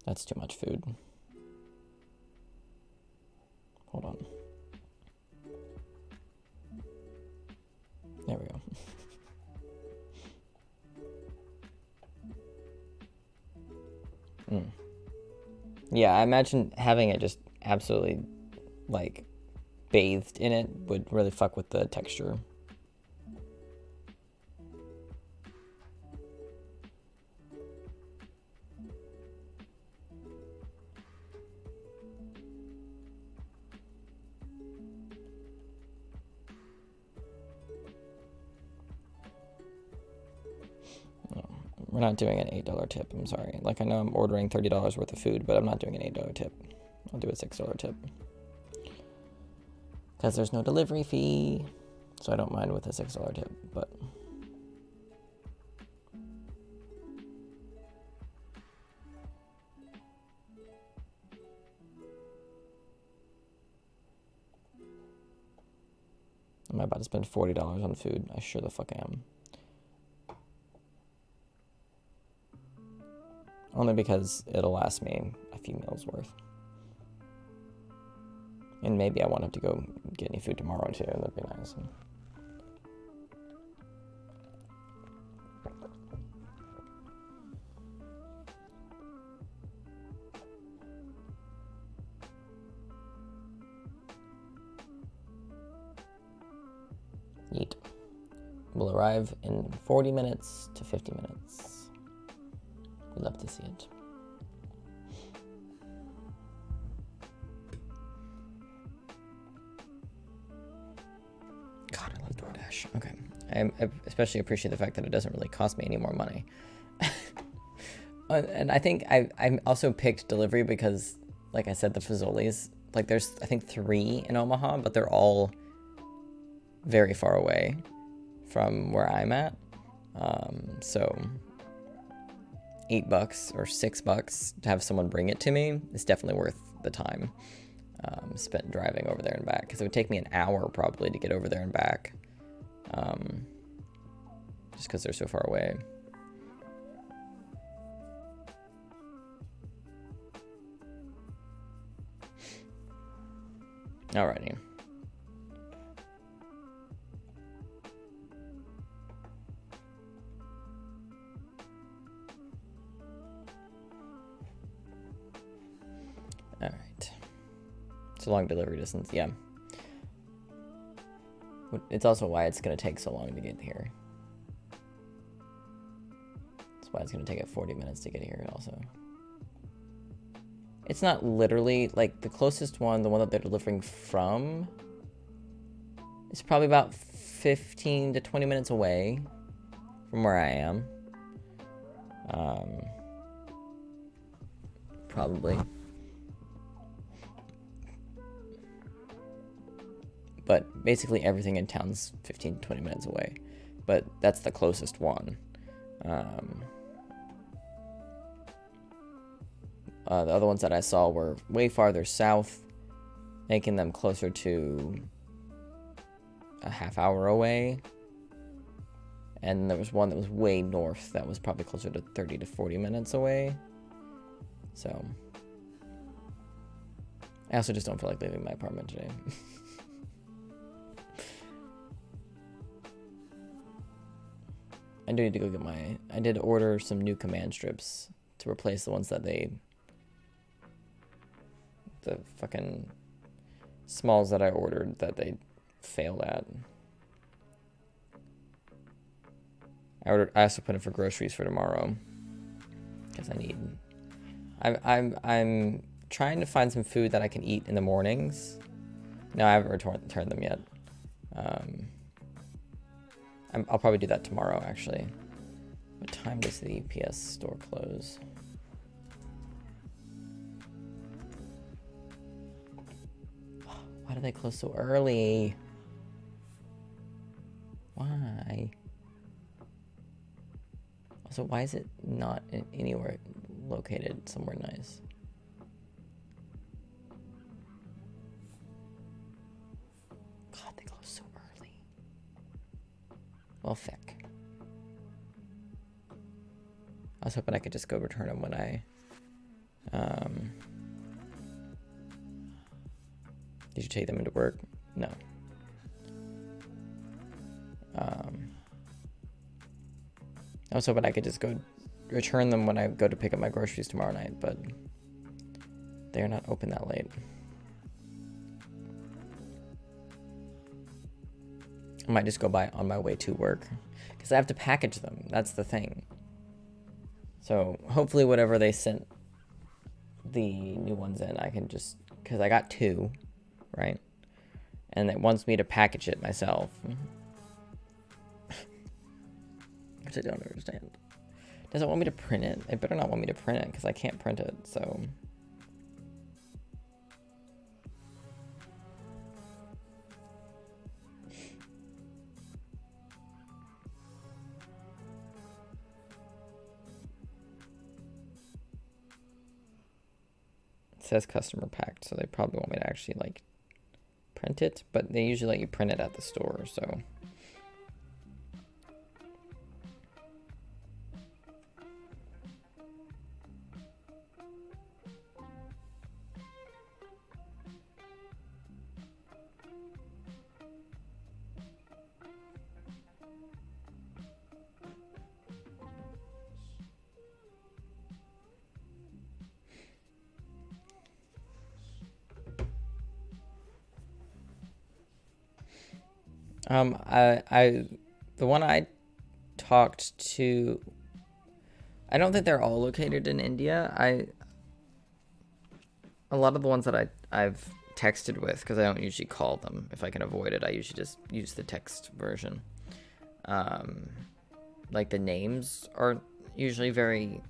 that's too much food. Hold on. There we go. Yeah, I imagine having it just absolutely, like, bathed in it would really fuck with the texture. We're not doing an $8 tip, I'm sorry. Like, I know I'm ordering $30 worth of food, but I'm not doing an $8 tip. I'll do a $6 tip. Because there's no delivery fee, so I don't mind with a $6 tip, but... Am I about to spend $40 on food? I sure the fuck am. Only because it'll last me a few meals worth. And maybe I won't have to go get any food tomorrow too, that'd be nice. Yeet. Will arrive in 40 minutes to 50 minutes. We'd love to see it. God, I love DoorDash. Okay. I especially appreciate the fact that it doesn't really cost me any more money. And I think I also picked delivery because, like I said, the Fazoli's, like there's, I think 3 in Omaha, but they're all very far away from where I'm at. So $8 or $6 to have someone bring it to me is definitely worth the time spent driving over there and back, because it would take me an hour probably to get over there and back, just because they're so far away. Alrighty. Alright. It's a long delivery distance, yeah. It's also why it's going to take so long to get here. That's why it's going to take it 40 minutes to get here also. It's not literally, like, the closest one, the one that they're delivering from, is probably about 15 to 20 minutes away from where I am. Probably. But basically everything in town's 15 to 20 minutes away. But that's the closest one. The other ones that I saw were way farther south, making them closer to a half hour away. And there was one that was way north that was probably closer to 30 to 40 minutes away. So I also just don't feel like leaving my apartment today. I do need to go get I did order some new command strips to replace the ones that the fucking smalls that I ordered that they failed at. I also put in for groceries for tomorrow because I need. I'm trying to find some food that I can eat in the mornings. No, I haven't returned them yet. I'll probably do that tomorrow, actually. What time does the UPS store close? Why do they close so early? Why? Also, why is it not anywhere located somewhere nice? God, they close so early. Well, feck. I was hoping I could just go return them when I... Did you take them into work? No. I was hoping I could just go return them when I go to pick up my groceries tomorrow night, but they're not open that late. I might just go by on my way to work because I have to package them. That's the thing. So hopefully whatever they sent the new ones in, I can just, because I got 2, right? And it wants me to package it myself. Which I don't understand. Does it want me to print it? It better not want me to print it because I can't print it, so. It says customer packed, so they probably want me to actually like print it, but they usually let you print it at the store, so. The one I talked to, I don't think they're all located in India. A lot of the ones that I've texted with, because I don't usually call them if I can avoid it. I usually just use the text version. Like the names are usually very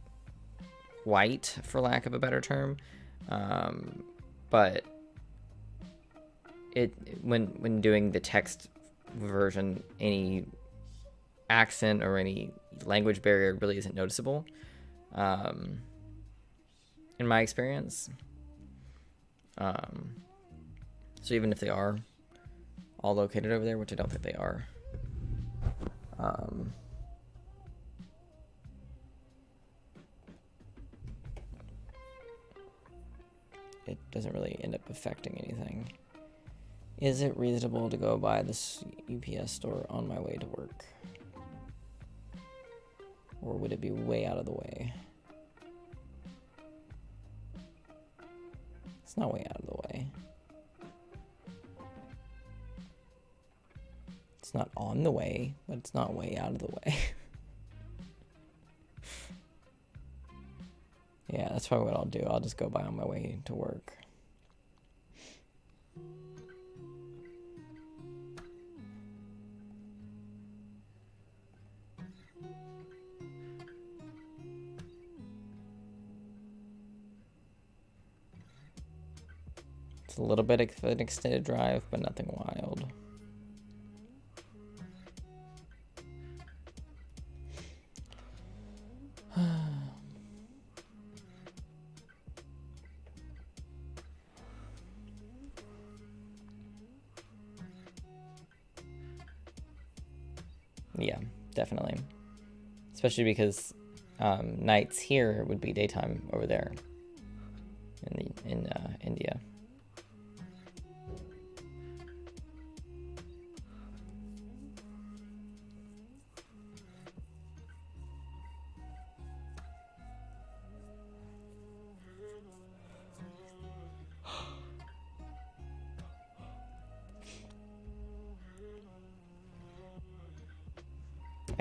white, for lack of a better term. But when doing the text version, any accent or any language barrier really isn't noticeable, in my experience. So even if they are all located over there, which I don't think they are, it doesn't really end up affecting anything. Is it reasonable to go by this UPS store on my way to work? Or would it be way out of the way? It's not way out of the way. It's not on the way, but it's not way out of the way. Yeah, that's probably what I'll do. I'll just go by on my way to work. It's a little bit of an extended drive, but nothing wild. Yeah, definitely. Especially because nights here would be daytime over there in India.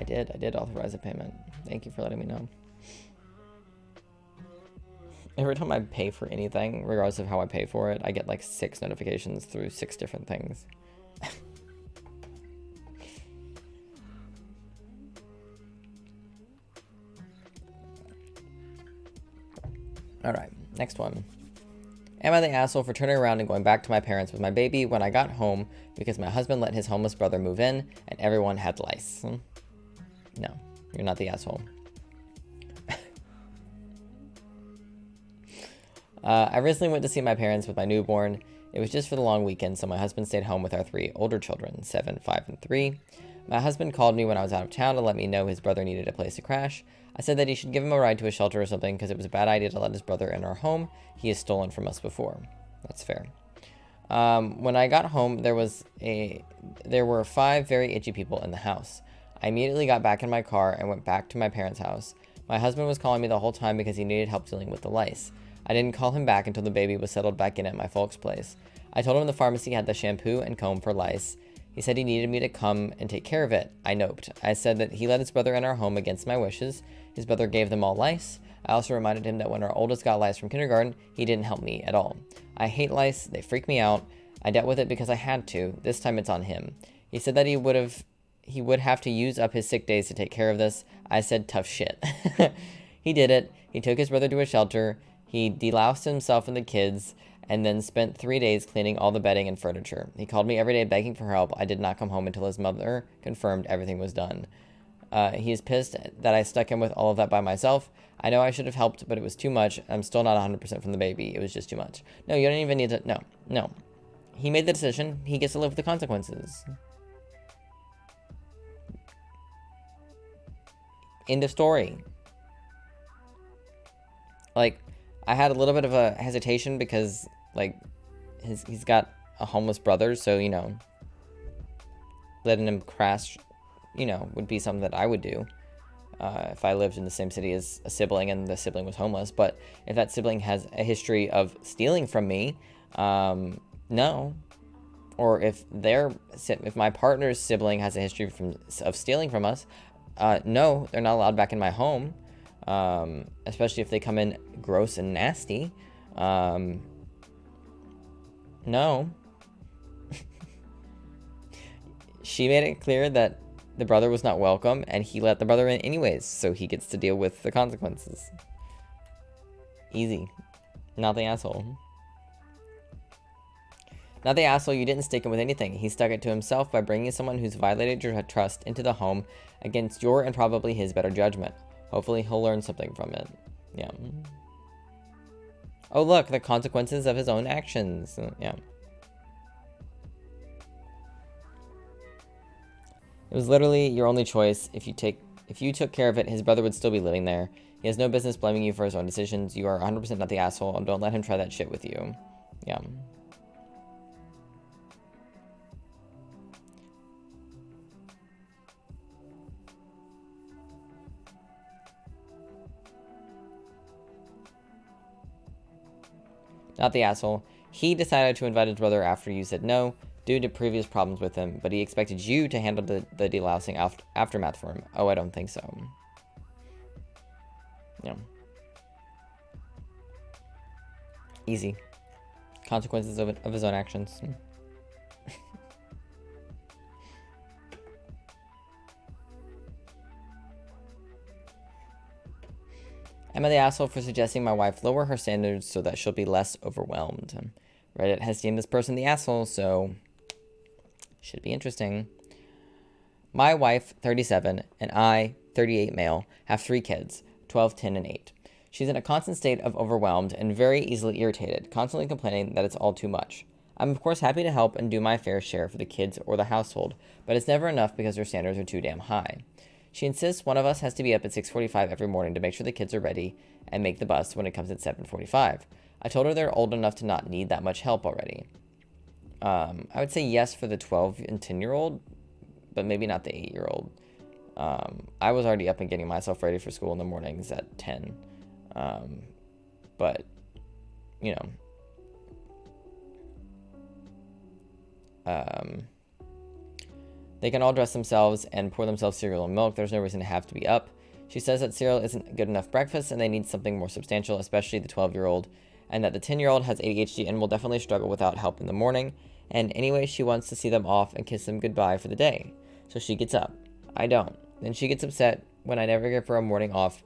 I did authorize a payment. Thank you for letting me know. Every time I pay for anything, regardless of how I pay for it, I get like 6 notifications through 6 different things. Alright, next one. Am I the asshole for turning around and going back to my parents with my baby when I got home because my husband let his homeless brother move in and everyone had lice? No, you're not the asshole. I recently went to see my parents with my newborn. It was just for the long weekend, so my husband stayed home with our 3 older children, 7, 5, and 3. My husband called me when I was out of town to let me know his brother needed a place to crash. I said that he should give him a ride to a shelter or something because it was a bad idea to let his brother in our home. He has stolen from us before. That's fair. When I got home, there were 5 very itchy people in the house. I immediately got back in my car and went back to my parents' house. My husband was calling me the whole time because he needed help dealing with the lice. I didn't call him back until the baby was settled back in at my folks' place. I told him the pharmacy had the shampoo and comb for lice. He said he needed me to come and take care of it. I noped. I said that he let his brother in our home against my wishes. His brother gave them all lice. I also reminded him that when our oldest got lice from kindergarten, he didn't help me at all. I hate lice. They freak me out. I dealt with it because I had to. This time it's on him. He said that he would have to use up his sick days to take care of this. I said, tough shit. He did it. He took his brother to a shelter. He deloused himself and the kids, and then spent 3 days cleaning all the bedding and furniture. He called me every day begging for help. I did not come home until his mother confirmed everything was done. He is pissed that I stuck him with all of that by myself. I know I should have helped, but it was too much. I'm still not 100% from the baby. It was just too much. No, you don't even need to. No. He made the decision. He gets to live with the consequences. End of story. Like, I had a little bit of a hesitation because, like, he's got a homeless brother, so, you know, letting him crash, you know, would be something that I would do if I lived in the same city as a sibling and the sibling was homeless. But if that sibling has a history of stealing from me, no. Or if my partner's sibling has a history of stealing from us, no, they're not allowed back in my home. Especially if they come in gross and nasty. No. She made it clear that the brother was not welcome, and he let the brother in anyways, so he gets to deal with the consequences. Easy. Not the asshole. Not the asshole, you didn't stick him with anything. He stuck it to himself by bringing someone who's violated your trust into the home against your and probably his better judgment. Hopefully he'll learn something from it. Yeah. Oh, look, the consequences of his own actions. Yeah. It was literally your only choice. If you took care of it, his brother would still be living there. He has no business blaming you for his own decisions. You are 100% not the asshole, and don't let him try that shit with you. Yeah. not the asshole. He decided to invite his brother after you said no, due to previous problems with him, but he expected you to handle the delousing aftermath for him. Oh, I don't think so. Yeah. Easy. Consequences of his own actions. Am I the asshole for suggesting my wife lower her standards so that she'll be less overwhelmed? Reddit has deemed this person the asshole, so should be interesting. My wife, 37, and I, 38 male, have 3 kids, 12, 10, and 8. She's in a constant state of overwhelmed and very easily irritated, constantly complaining that it's all too much. I'm of course happy to help and do my fair share for the kids or the household, but it's never enough because her standards are too damn high. She insists one of us has to be up at 6:45 every morning to make sure the kids are ready and make the bus when it comes at 7:45. I told her they're old enough to not need that much help already. I would say yes for the 12 and 10-year-old, but maybe not the 8-year-old. I was already up and getting myself ready for school in the mornings at 10. But, you know, they can all dress themselves and pour themselves cereal and milk. There's no reason to have to be up. She says that cereal isn't good enough breakfast and they need something more substantial, especially the 12-year-old, and that the 10-year-old has ADHD and will definitely struggle without help in the morning. And anyway, she wants to see them off and kiss them goodbye for the day. So she gets up. I don't. Then she gets upset when I never give her a morning off,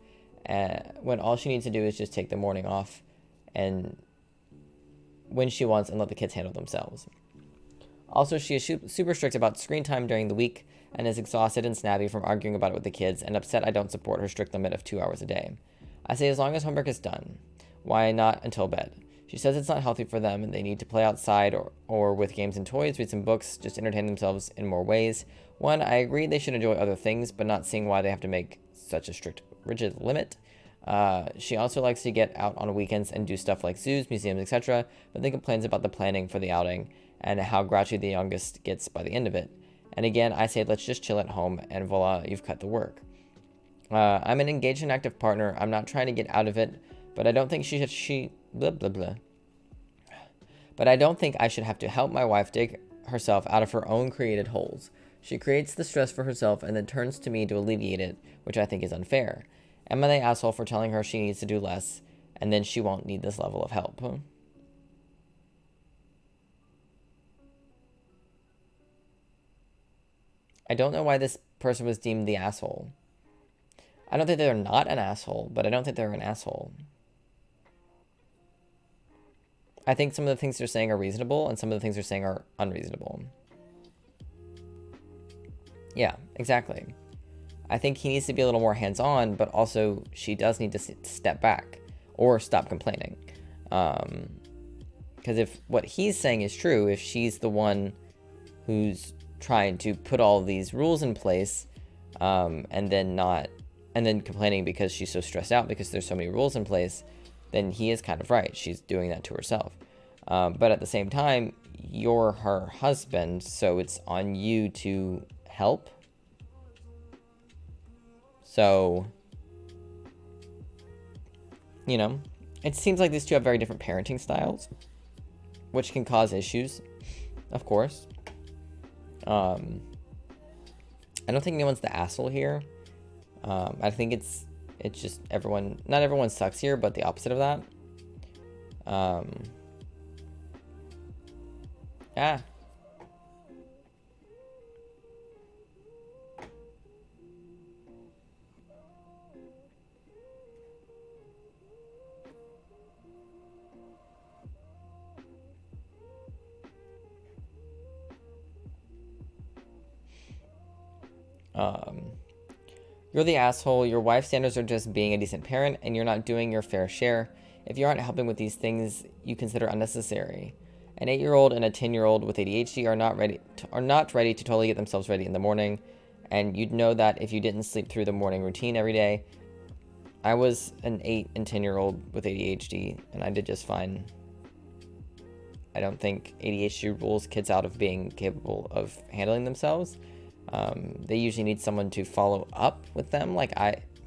when all she needs to do is just take the morning off and when she wants and let the kids handle themselves. Also, she is super strict about screen time during the week and is exhausted and snappy from arguing about it with the kids and upset I don't support her strict limit of 2 hours a day. I say as long as homework is done. Why not until bed? She says it's not healthy for them and they need to play outside or with games and toys, read some books, just entertain themselves in more ways. One, I agree they should enjoy other things, but not seeing why they have to make such a strict, rigid limit. She also likes to get out on weekends and do stuff like zoos, museums, etc., but then complains about the planning for the outing and how grouchy the youngest gets by the end of it. And again, I say let's just chill at home, and voila, you've cut the work. I'm an engaged and active partner. I'm not trying to get out of it, but I don't think blah, blah, blah. But I don't think I should have to help my wife dig herself out of her own created holes. She creates the stress for herself and then turns to me to alleviate it, which I think is unfair. Am I the asshole for telling her she needs to do less, and then she won't need this level of help? I don't know why this person was deemed the asshole. I don't think they're not an asshole, but I don't think they're an asshole. I think some of the things they're saying are reasonable, and some of the things they're saying are unreasonable. Yeah, exactly. I think he needs to be a little more hands-on, but also she does need to step back or stop complaining. Because if what he's saying is true, if she's the one who's trying to put all these rules in place, and then complaining because she's so stressed out because there's so many rules in place, then he is kind of right. She's doing that to herself. But at the same time, you're her husband, so it's on you to help. So, you know, it seems like these two have very different parenting styles, which can cause issues, of course. I don't think anyone's the asshole here. I think it's just not everyone sucks here, but the opposite of that. Yeah. You're the asshole. Your wife's standards are just being a decent parent, and you're not doing your fair share. If you aren't helping with these things you consider unnecessary. An 8-year-old and a 10-year-old with ADHD are not ready to totally get themselves ready in the morning, and you'd know that if you didn't sleep through the morning routine every day. I was an 8 and 10-year-old with ADHD, and I did just fine. I don't think ADHD rules kids out of being capable of handling themselves. They usually need someone to follow up with them. Like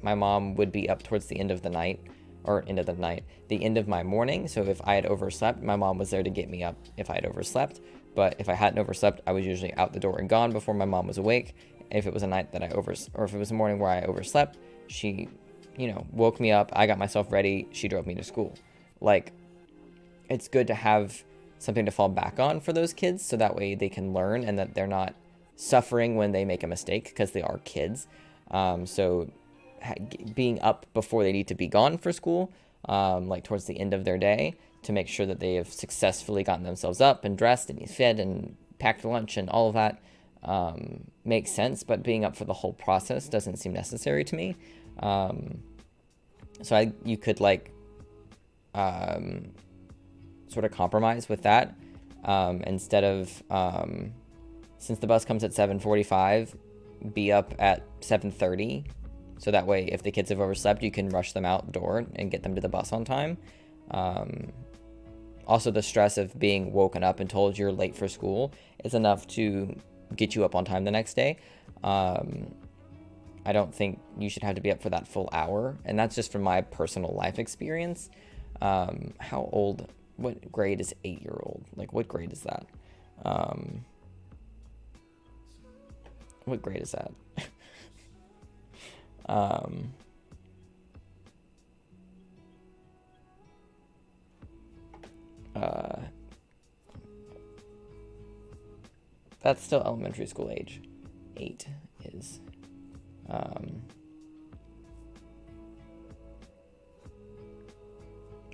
my mom would be up towards the end of the night, or end of the night, the end of my morning. So if I had overslept, my mom was there to get me up if I had overslept. But if I hadn't overslept, I was usually out the door and gone before my mom was awake. If it was a night that or if it was a morning where I overslept, she, woke me up. I got myself ready. She drove me to school. Like, it's good to have something to fall back on for those kids, so that way they can learn and that they're not suffering when they make a mistake, because they are kids. So being up before they need to be gone for school, like towards the end of their day, to make sure that they have successfully gotten themselves up and dressed and fed and packed lunch and all of that, makes sense. But being up for the whole process doesn't seem necessary to me. So you could sort of compromise with that, instead of, since the bus comes at 7:45, be up at 7:30. So that way, if the kids have overslept, you can rush them out the door and get them to the bus on time. Also, the stress of being woken up and told you're late for school is enough to get you up on time the next day. I don't think you should have to be up for that full hour. And that's just from my personal life experience. What grade is 8-year-old? Like, what grade is that? What grade is that? That's still elementary school age. 8 is.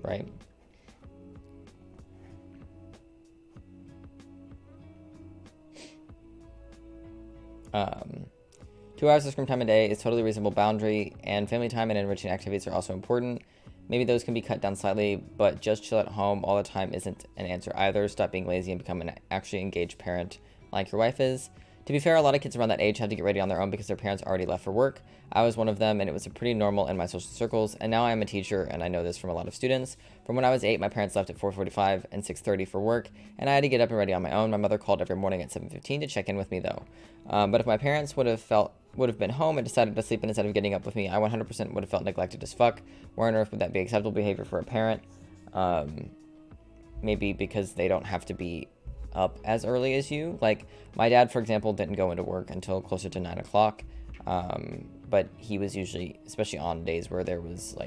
Right? 2 hours of screen time a day is totally reasonable boundary, and family time and enriching activities are also important. Maybe those can be cut down slightly, but just chill at home all the time isn't an answer either. Stop being lazy and become an actually engaged parent like your wife is. To be fair, a lot of kids around that age have to get ready on their own because their parents already left for work. I was one of them, and it was pretty normal in my social circles, and now I am a teacher, and I know this from a lot of students. From when I was 8, my parents left at 4:45 and 6:30 for work, and I had to get up and ready on my own. My mother called every morning at 7:15 to check in with me, though. But if my parents would have been home and decided to sleep in instead of getting up with me, I 100% would have felt neglected as fuck. Why on earth would that be acceptable behavior for a parent? Maybe because they don't have to be up as early as you. Like, my dad, for example, didn't go into work until closer to 9 o'clock. But he was usually, especially on days where it was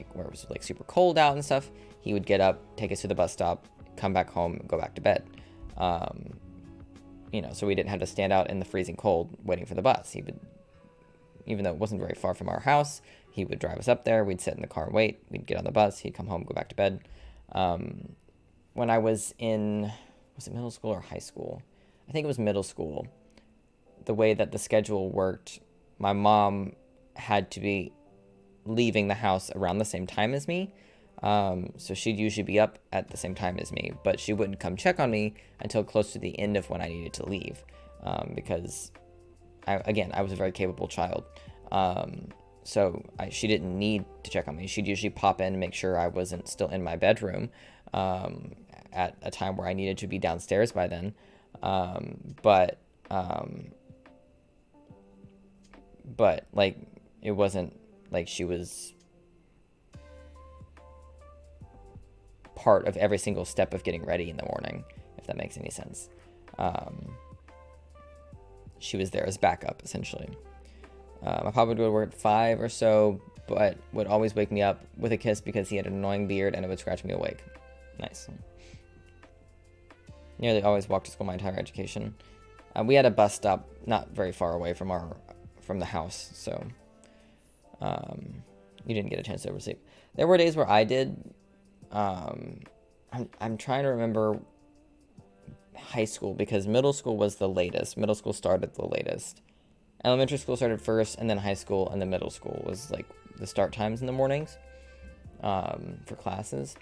super cold out and stuff, he would get up, take us to the bus stop, come back home, go back to bed. So we didn't have to stand out in the freezing cold waiting for the bus. He would, even though it wasn't very far from our house, he would drive us up there. We'd sit in the car and wait. We'd get on the bus. He'd come home, go back to bed. When I was it middle school or high school? I think it was middle school. The way that the schedule worked, my mom had to be leaving the house around the same time as me. So she'd usually be up at the same time as me, but she wouldn't come check on me until close to the end of when I needed to leave. Because I was a very capable child. So she didn't need to check on me. She'd usually pop in and make sure I wasn't still in my bedroom, at a time where I needed to be downstairs by then. But like, it wasn't like she was part of every single step of getting ready in the morning, if that makes any sense. She was there as backup, essentially. My papa would work at 5 or so, but would always wake me up with a kiss because he had an annoying beard and it would scratch me awake. Nice. Nearly always walked to school my entire education. We had a bus stop not very far away from the house, so you didn't get a chance to oversleep. There were days where I did. I'm trying to remember high school, because middle school was the latest. Middle school started the latest. Elementary school started first, and then high school, and then middle school was like the start times in the mornings for classes.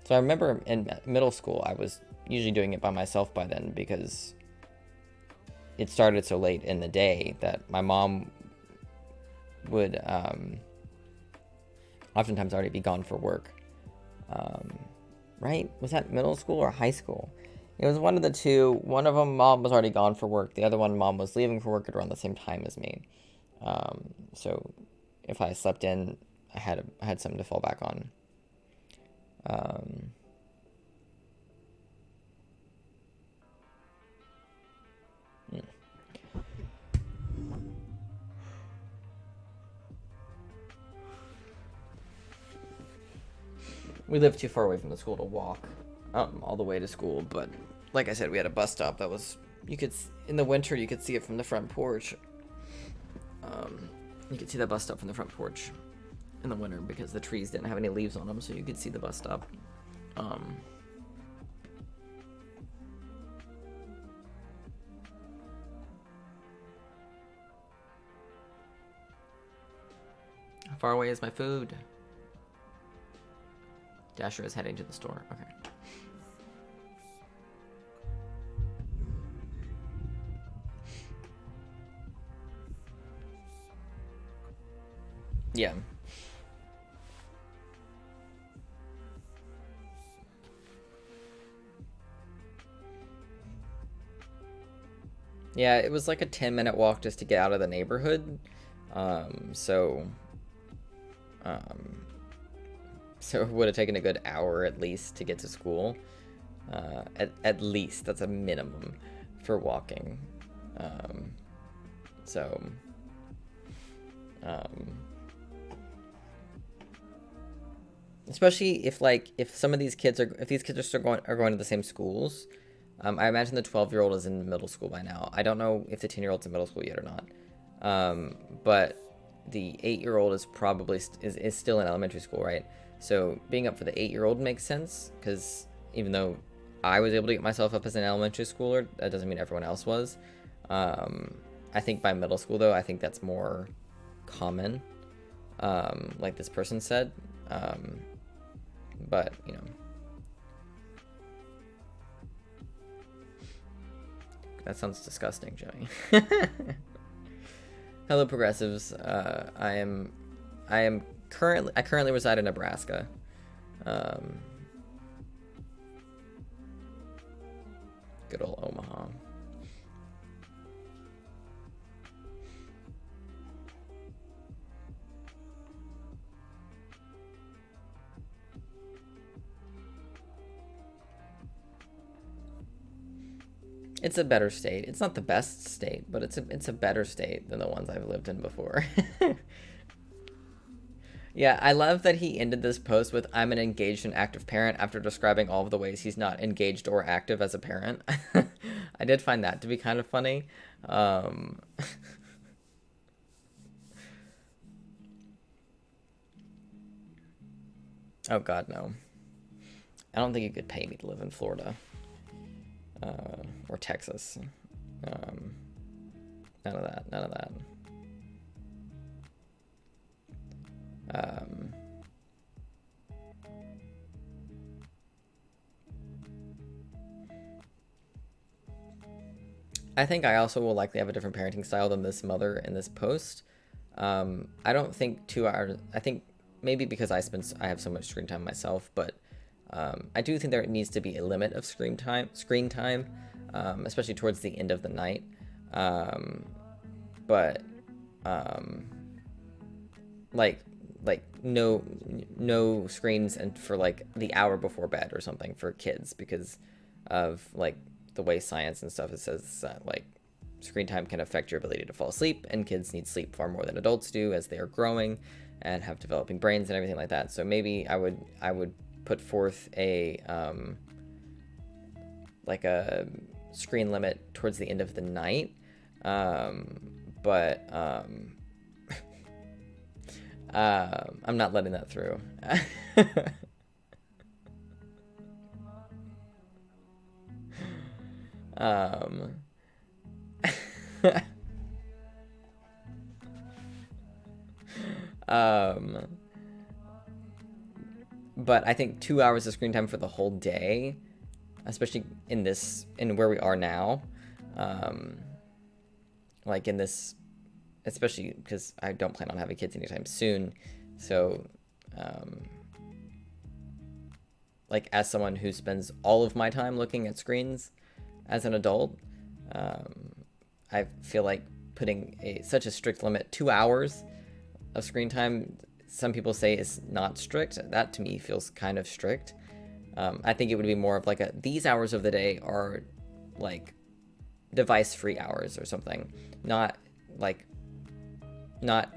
So I remember in middle school, I was usually doing it by myself by then, because it started so late in the day that my mom would oftentimes already be gone for work. Right? Was that middle school or high school? It was one of the two. One of them, mom was already gone for work. The other one, mom was leaving for work at around the same time as me. So if I slept in, I had something to fall back on. We live too far away from the school to walk all the way to school, but like I said, we had a bus stop that was, in the winter you could see it from the front porch. You could see that bus stop from the front porch in the winter because the trees didn't have any leaves on them, so you could see the bus stop. How far away is my food? Dasher is heading to the store. Okay. Yeah. Yeah, it was like a 10-minute walk just to get out of the neighborhood. So it would have taken a good hour at least to get to school. At least, that's a minimum for walking. Especially if some of these kids if these kids are still going to the same schools. I imagine the 12-year-old is in middle school by now. I don't know if the 10-year-old's in middle school yet or not. But the 8-year-old is probably is still in elementary school, right? So being up for the 8-year-old makes sense, because even though I was able to get myself up as an elementary schooler, that doesn't mean everyone else was. I think by middle school, though, I think that's more common, like this person said. But, you know. That sounds disgusting, Joey. Hello, progressives. I currently reside in Nebraska. Good old Omaha. It's a better state. It's not the best state, but it's a better state than the ones I've lived in before. Yeah, I love that he ended this post with "I'm an engaged and active parent" after describing all of the ways he's not engaged or active as a parent. I did find that to be kind of funny. Oh God, no. I don't think you could pay me to live in Florida. Or Texas. None of that. I think I also will likely have a different parenting style than this mother in this post. I don't think 2 hours. I think maybe because I have so much screen time myself, but I do think there needs to be a limit of screen time, especially towards the end of the night. But like no screens and for like the hour before bed or something for kids, because of like the way science and stuff, it says that like screen time can affect your ability to fall asleep, and kids need sleep far more than adults do as they are growing and have developing brains and everything like that. So maybe I would put forth a like a screen limit towards the end of the night, but I'm not letting that through. But I think 2 hours of screen time for the whole day, especially in where we are now, like in this, especially because I don't plan on having kids anytime soon. So, like as someone who spends all of my time looking at screens as an adult, I feel like putting such a strict limit, 2 hours of screen time, some people say is not strict. That to me feels kind of strict. I think it would be more of like these hours of the day are like device-free hours or something. Not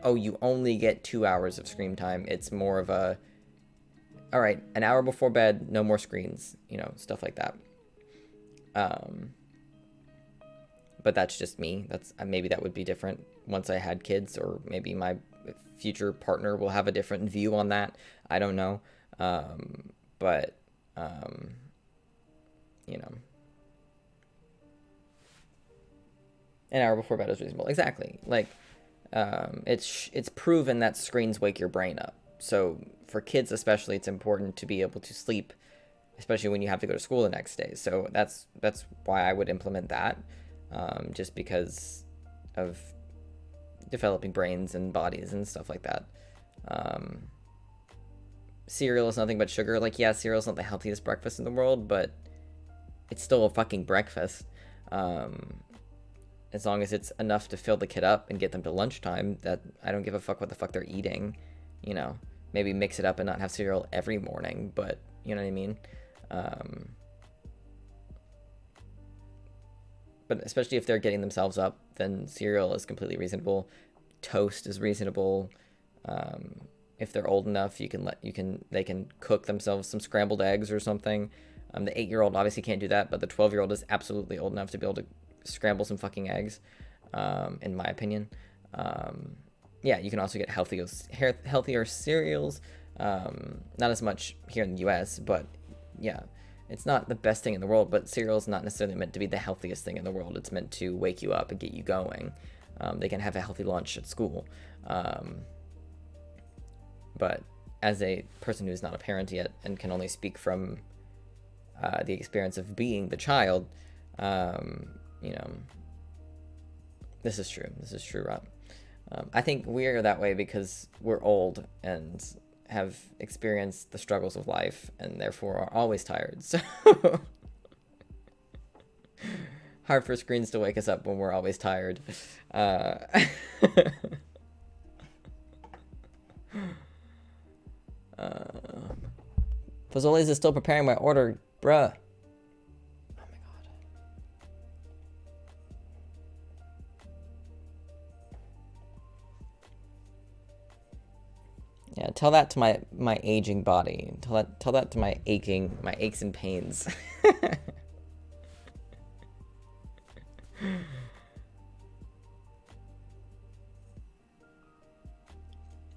oh, you only get 2 hours of screen time. It's more of all right, an hour before bed, no more screens, stuff like that. But that's just me. Maybe that would be different once I had kids, or maybe my future partner will have a different view on that. I don't know. But an hour before bed is reasonable. Exactly. Like, it's proven that screens wake your brain up. So for kids especially, it's important to be able to sleep, especially when you have to go to school the next day. So that's why I would implement that, just because of developing brains and bodies and stuff like that. Cereal is nothing but sugar. Like, yeah, cereal is not the healthiest breakfast in the world, but it's still a fucking breakfast. As long as it's enough to fill the kid up and get them to lunchtime, that I don't give a fuck what the fuck they're eating. Maybe mix it up and not have cereal every morning, but you know what I mean? But especially if they're getting themselves up, then cereal is completely reasonable. Toast is reasonable. If they're old enough, they can cook themselves some scrambled eggs or something. The 8-year-old obviously can't do that, but the 12-year-old is absolutely old enough to be able to scramble some fucking eggs, in my opinion. Yeah, you can also get healthier cereals. Not as much here in the US, but yeah, it's not the best thing in the world, but cereal is not necessarily meant to be the healthiest thing in the world. It's meant to wake you up and get you going. They can have a healthy lunch at school. But as a person who's not a parent yet and can only speak from the experience of being the child, this is true, Rob. I think we're that way because we're old and have experienced the struggles of life and therefore are always tired. So hard for screens to wake us up when we're always tired. Fazoli's is still preparing my order, bruh. Yeah, tell that to my aging body. Tell that to my aches and pains.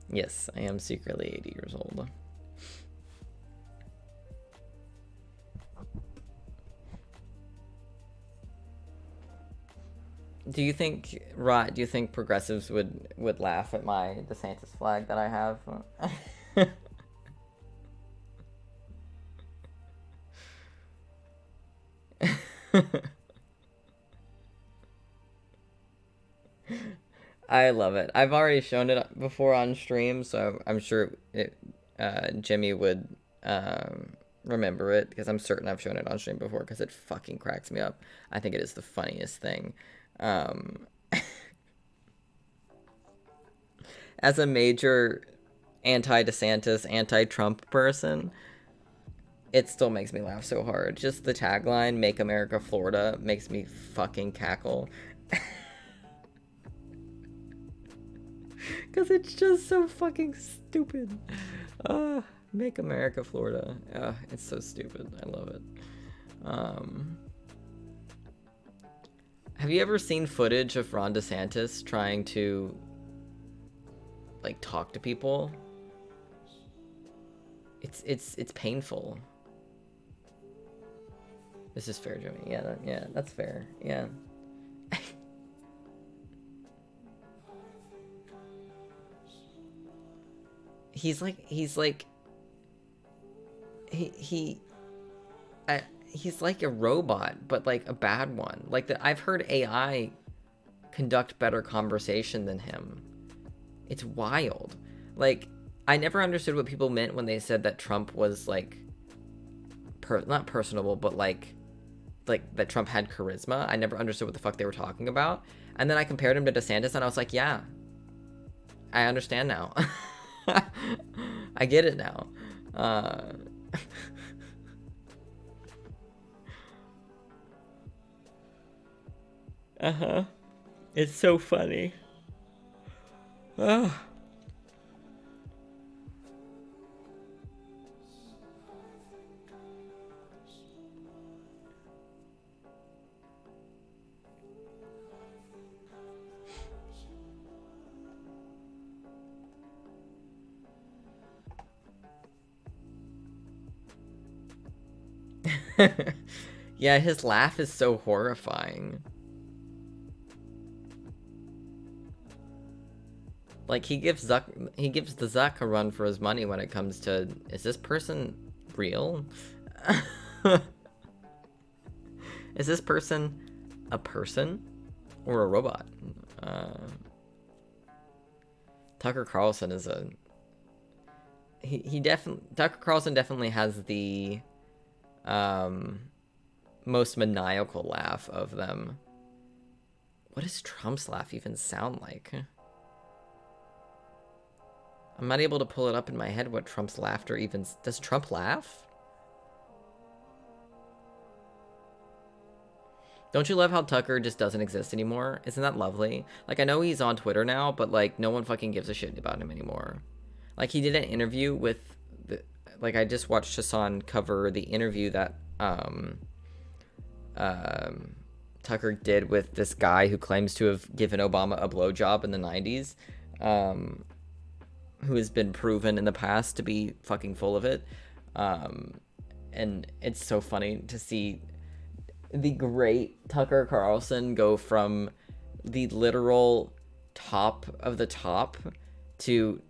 Yes, I am secretly 80 years old. Do you think progressives would laugh at my DeSantis flag that I have? I love it. I've already shown it before on stream, so I'm sure Jimmy would remember it, because I'm certain I've shown it on stream before, because it fucking cracks me up. I think it is the funniest thing. As a major anti-DeSantis, anti-Trump person, it still makes me laugh so hard. Just the tagline, "Make America Florida," makes me fucking cackle. Because it's just so fucking stupid. Make America Florida. It's so stupid. I love it. Have you ever seen footage of Ron DeSantis trying to, like, talk to people? It's painful. This is fair, Jimmy. Yeah, that's fair. Yeah. He's like a robot, but like a bad one. Like, I've heard AI conduct better conversation than him. It's wild. Like, I never understood what people meant when they said that Trump was like not personable, but like that Trump had charisma. I never understood what the fuck they were talking about. And then I compared him to DeSantis and I was like, yeah, I understand now. I get it now. Uh-huh. It's so funny. Ugh. Yeah, his laugh is so horrifying. Like, he gives the Zuck a run for his money when it comes to, is this person real? Is this person a person or a robot? Tucker Carlson is a... Tucker Carlson definitely has the most maniacal laugh of them. What does Trump's laugh even sound like? I'm not able to pull it up in my head what Trump's laughter even... Does Trump laugh? Don't you love how Tucker just doesn't exist anymore? Isn't that lovely? Like, I know he's on Twitter now, but, like, no one fucking gives a shit about him anymore. Like, he did an interview with... Like, I just watched Hassan cover the interview that Tucker did with this guy who claims to have given Obama a blowjob in the 90s. Who has been proven in the past to be fucking full of it. And it's so funny to see the great Tucker Carlson go from the literal top of the top to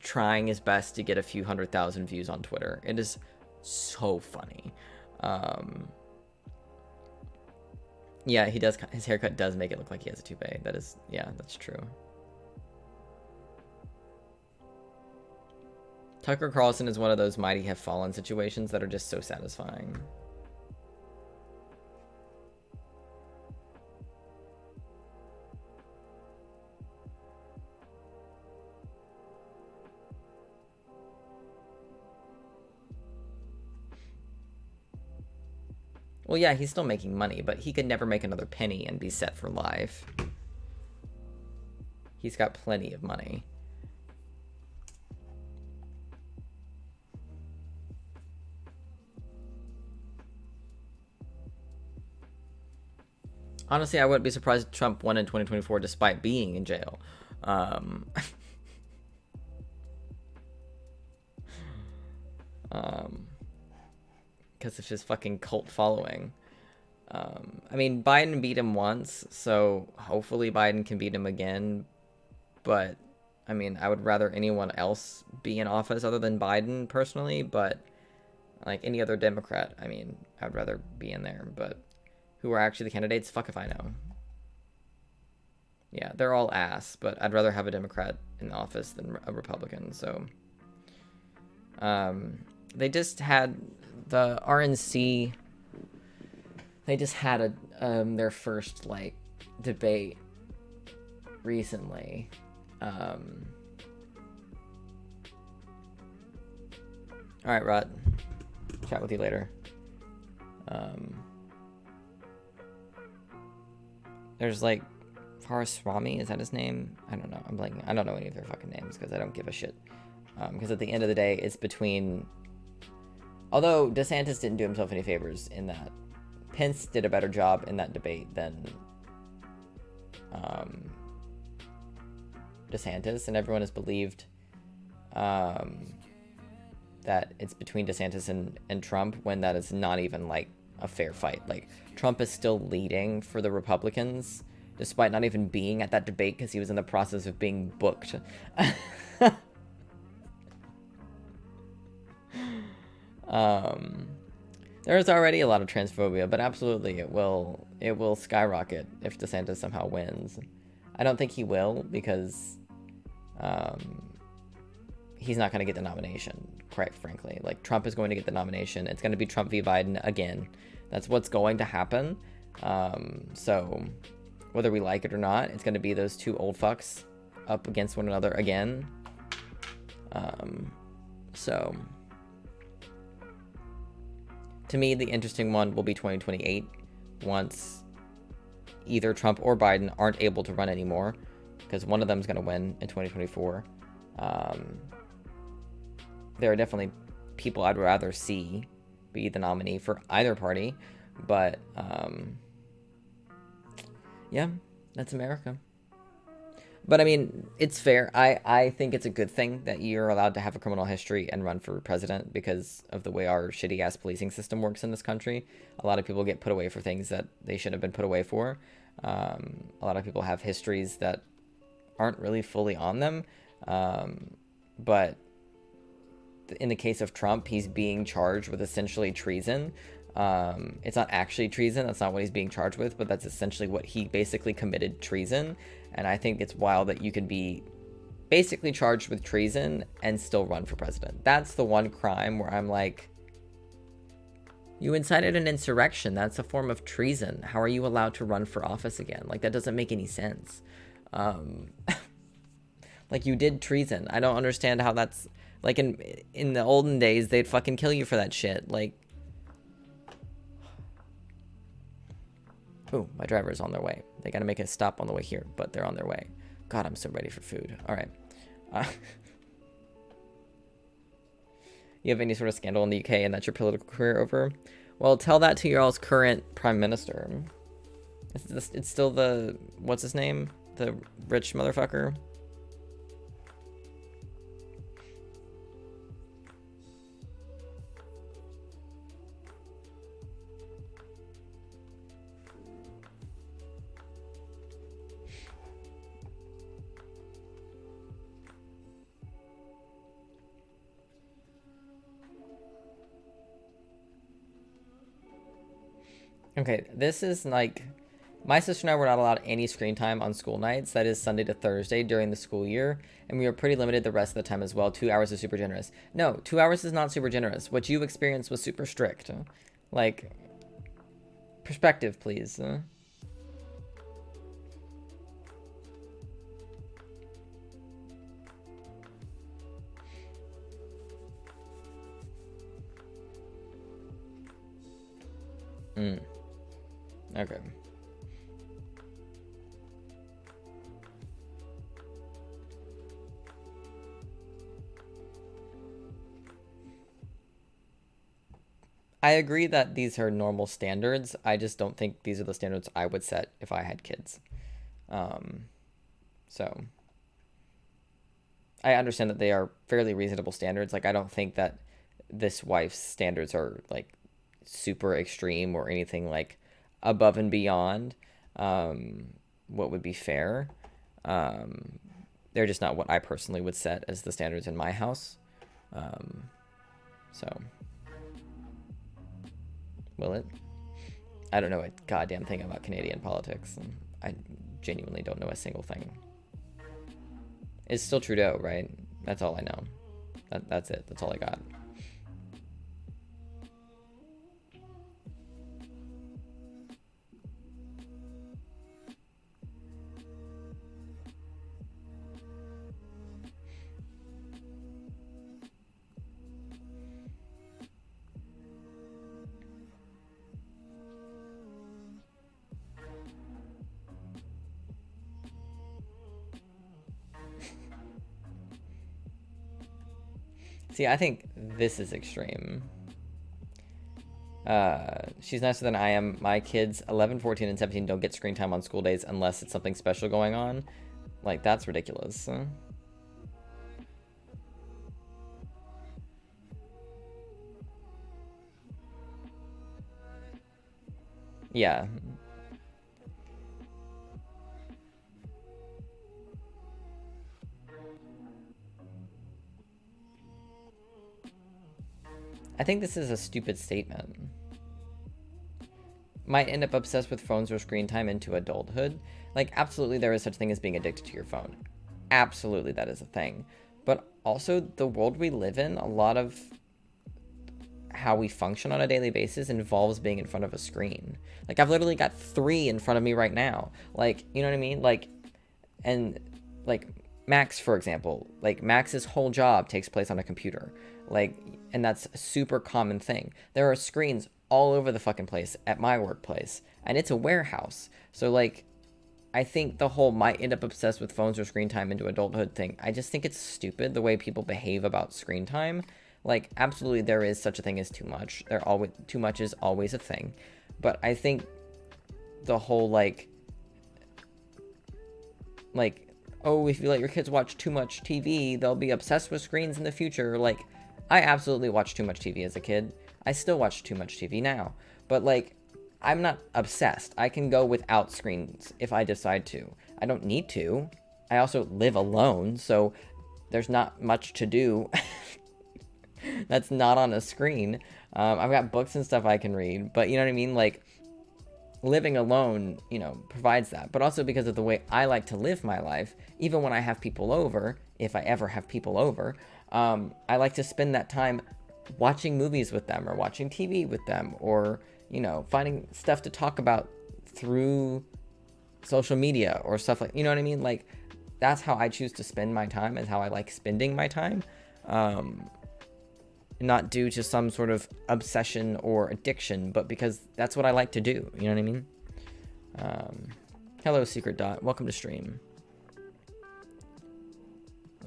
trying his best to get a few 100,000 views on Twitter. It is so funny. Yeah, he does. His haircut does make it look like he has a toupee. That is, yeah, that's true. Tucker Carlson is one of those mighty have fallen situations that are just so satisfying. Well, yeah, he's still making money, but he could never make another penny and be set for life. He's got plenty of money. Honestly, I wouldn't be surprised if Trump won in 2024 despite being in jail. Because of his fucking cult following. I mean, Biden beat him once, so hopefully Biden can beat him again. But, I mean, I would rather anyone else be in office other than Biden, personally. But, like any other Democrat, I mean, I'd rather be in there. But who are actually the candidates? Fuck if I know. Yeah, they're all ass, but I'd rather have a Democrat in office than a Republican, so... they just had the RNC... They just had their first, like, debate recently. Alright, Rod. Chat with you later. There's, like, Faraswamy, is that his name? I don't know. I'm blanking. I don't know any of their fucking names because I don't give a shit. Because at the end of the day, it's between... Although DeSantis didn't do himself any favors in that. Pence did a better job in that debate than DeSantis, and everyone has believed that it's between DeSantis and Trump when that is not even, like, a fair fight. Like, Trump is still leading for the Republicans, despite not even being at that debate because he was in the process of being booked. There's already a lot of transphobia, but absolutely it will skyrocket if DeSantis somehow wins. I don't think he will because he's not going to get the nomination, quite frankly. Like, Trump is going to get the nomination. It's going to be Trump v. Biden again. That's what's going to happen. So whether we like it or not, it's going to be those two old fucks up against one another again. So to me, the interesting one will be 2028 once either Trump or Biden aren't able to run anymore, because one of them is going to win in 2024. There are definitely people I'd rather see be the nominee for either party, but yeah, that's America. But I mean, it's fair. I think it's a good thing that you're allowed to have a criminal history and run for president because of the way our shitty ass policing system works in this country. A lot of people get put away for things that they shouldn't have been put away for. A lot of people have histories that aren't really fully on them. But in the case of Trump, he's being charged with essentially treason. It's not actually treason. That's not what he's being charged with, but that's essentially what he basically committed, treason. And I think it's wild that you can be basically charged with treason and still run for president. That's the one crime where I'm like, you incited an insurrection. That's a form of treason. How are you allowed to run for office again? Like, that doesn't make any sense. Like, you did treason. I don't understand how that's, like, in the olden days, they'd fucking kill you for that shit. Like, ooh, my driver is on their way. They gotta make a stop on the way here, but they're on their way. God, I'm so ready for food. All right. You have any sort of scandal in the UK and that's your political career over? Well, tell that to your all's current prime minister. It's still the, what's his name? The rich motherfucker. Okay, this is like, my sister and I were not allowed any screen time on school nights. That is Sunday to Thursday during the school year. And we were pretty limited the rest of the time as well. 2 hours is super generous. No, 2 hours is not super generous. What you experienced was super strict. Like, perspective, please. Okay. I agree that these are normal standards. I just don't think these are the standards I would set if I had kids. So I understand that they are fairly reasonable standards. Like, I don't think that this wife's standards are like super extreme or anything like above and beyond what would be fair. They're just not what I personally would set as the standards in my house. So will it? I don't know a goddamn thing about Canadian politics. I genuinely don't know a single thing. It's still Trudeau, right? That's all I know. That's it. That's all I got. See, I think this is extreme. She's nicer than I am. My kids, 11, 14, and 17, don't get screen time on school days unless it's something special going on. Like, that's ridiculous. Yeah. I think this is a stupid statement. Might end up obsessed with phones or screen time into adulthood. Like, absolutely there is such thing as being addicted to your phone. Absolutely that is a thing. But also, the world we live in, a lot of how we function on a daily basis involves being in front of a screen. Like, I've literally got 3 in front of me right now. Like, you know what I mean? Like, and, like, Max, for example, like Max's whole job takes place on a computer, like, and that's a super common thing. There are screens all over the fucking place at my workplace, and it's a warehouse. So like, I think the whole might end up obsessed with phones or screen time into adulthood thing, I just think it's stupid the way people behave about screen time. Like, absolutely there is such a thing as too much. Too much is always a thing. But I think the whole like, oh, if you let your kids watch too much TV, they'll be obsessed with screens in the future. Like, I absolutely watched too much TV as a kid. I still watch too much TV now. But like, I'm not obsessed. I can go without screens if I decide to. I don't need to. I also live alone, so there's not much to do that's not on a screen. I've got books and stuff I can read, but you know what I mean? Like, living alone, you know, provides that. But also because of the way I like to live my life, even when I have people over, if I ever have people over, I like to spend that time watching movies with them or watching TV with them, or, you know, finding stuff to talk about through social media or stuff like, you know what I mean? Like, that's how I choose to spend my time, and how I like spending my time. Not due to some sort of obsession or addiction, but because that's what I like to do. You know what I mean? Hello, Secret Dot. Welcome to stream.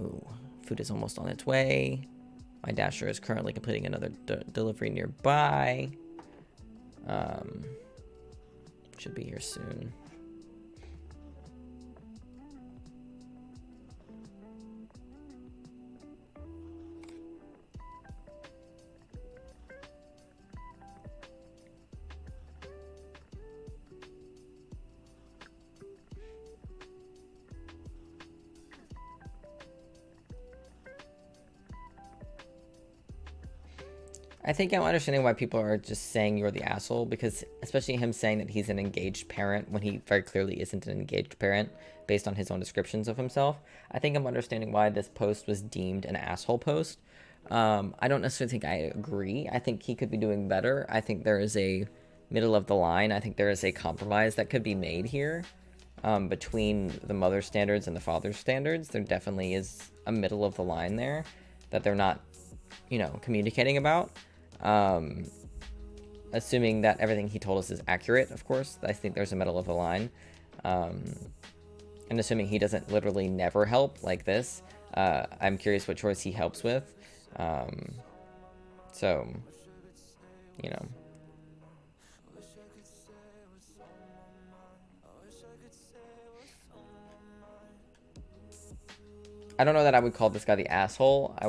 Ooh, food is almost on its way. My Dasher is currently completing another delivery nearby. Should be here soon. I think I'm understanding why people are just saying you're the asshole, because especially him saying that he's an engaged parent when he very clearly isn't an engaged parent based on his own descriptions of himself. I think I'm understanding why this post was deemed an asshole post. I don't necessarily think I agree. I think he could be doing better. I think there is a middle of the line. I think there is a compromise that could be made here between the mother standards and the father standards. There definitely is a middle of the line there that they're not, you know, communicating about. Assuming that everything he told us is accurate, of course. I think there's a middle of the line. And assuming he doesn't literally never help like this, I'm curious what choice he helps with. So, you know. I don't know that I would call this guy the asshole. I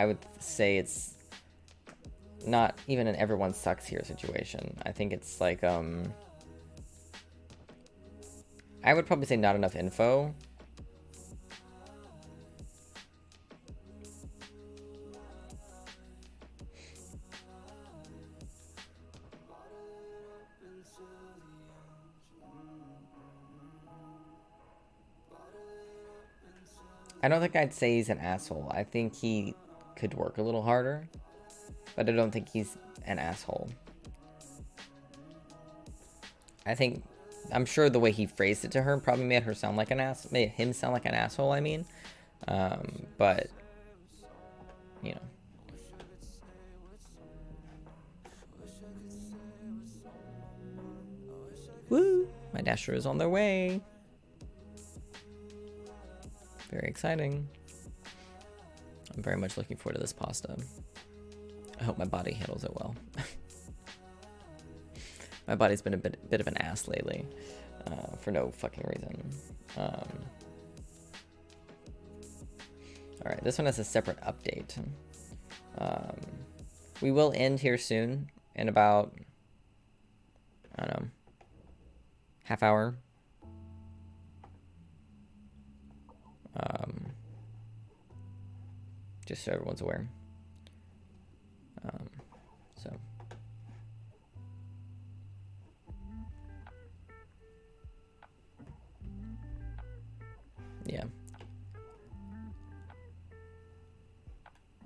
would say it's not even an everyone sucks here situation. I think it's like, I would probably say not enough info. I don't think I'd say he's an asshole. I think he could work a little harder, but I don't think he's an asshole. I'm sure the way he phrased it to her probably made him sound like an asshole, I mean. But, you know. Woo! My Dasher is on their way. Very exciting. I'm very much looking forward to this pasta. I hope my body handles it well. My body's been a bit of an ass lately, for no fucking reason. Alright, this one has a separate update. We will end here soon, in about, I don't know, half hour. Just so everyone's aware. So. Yeah.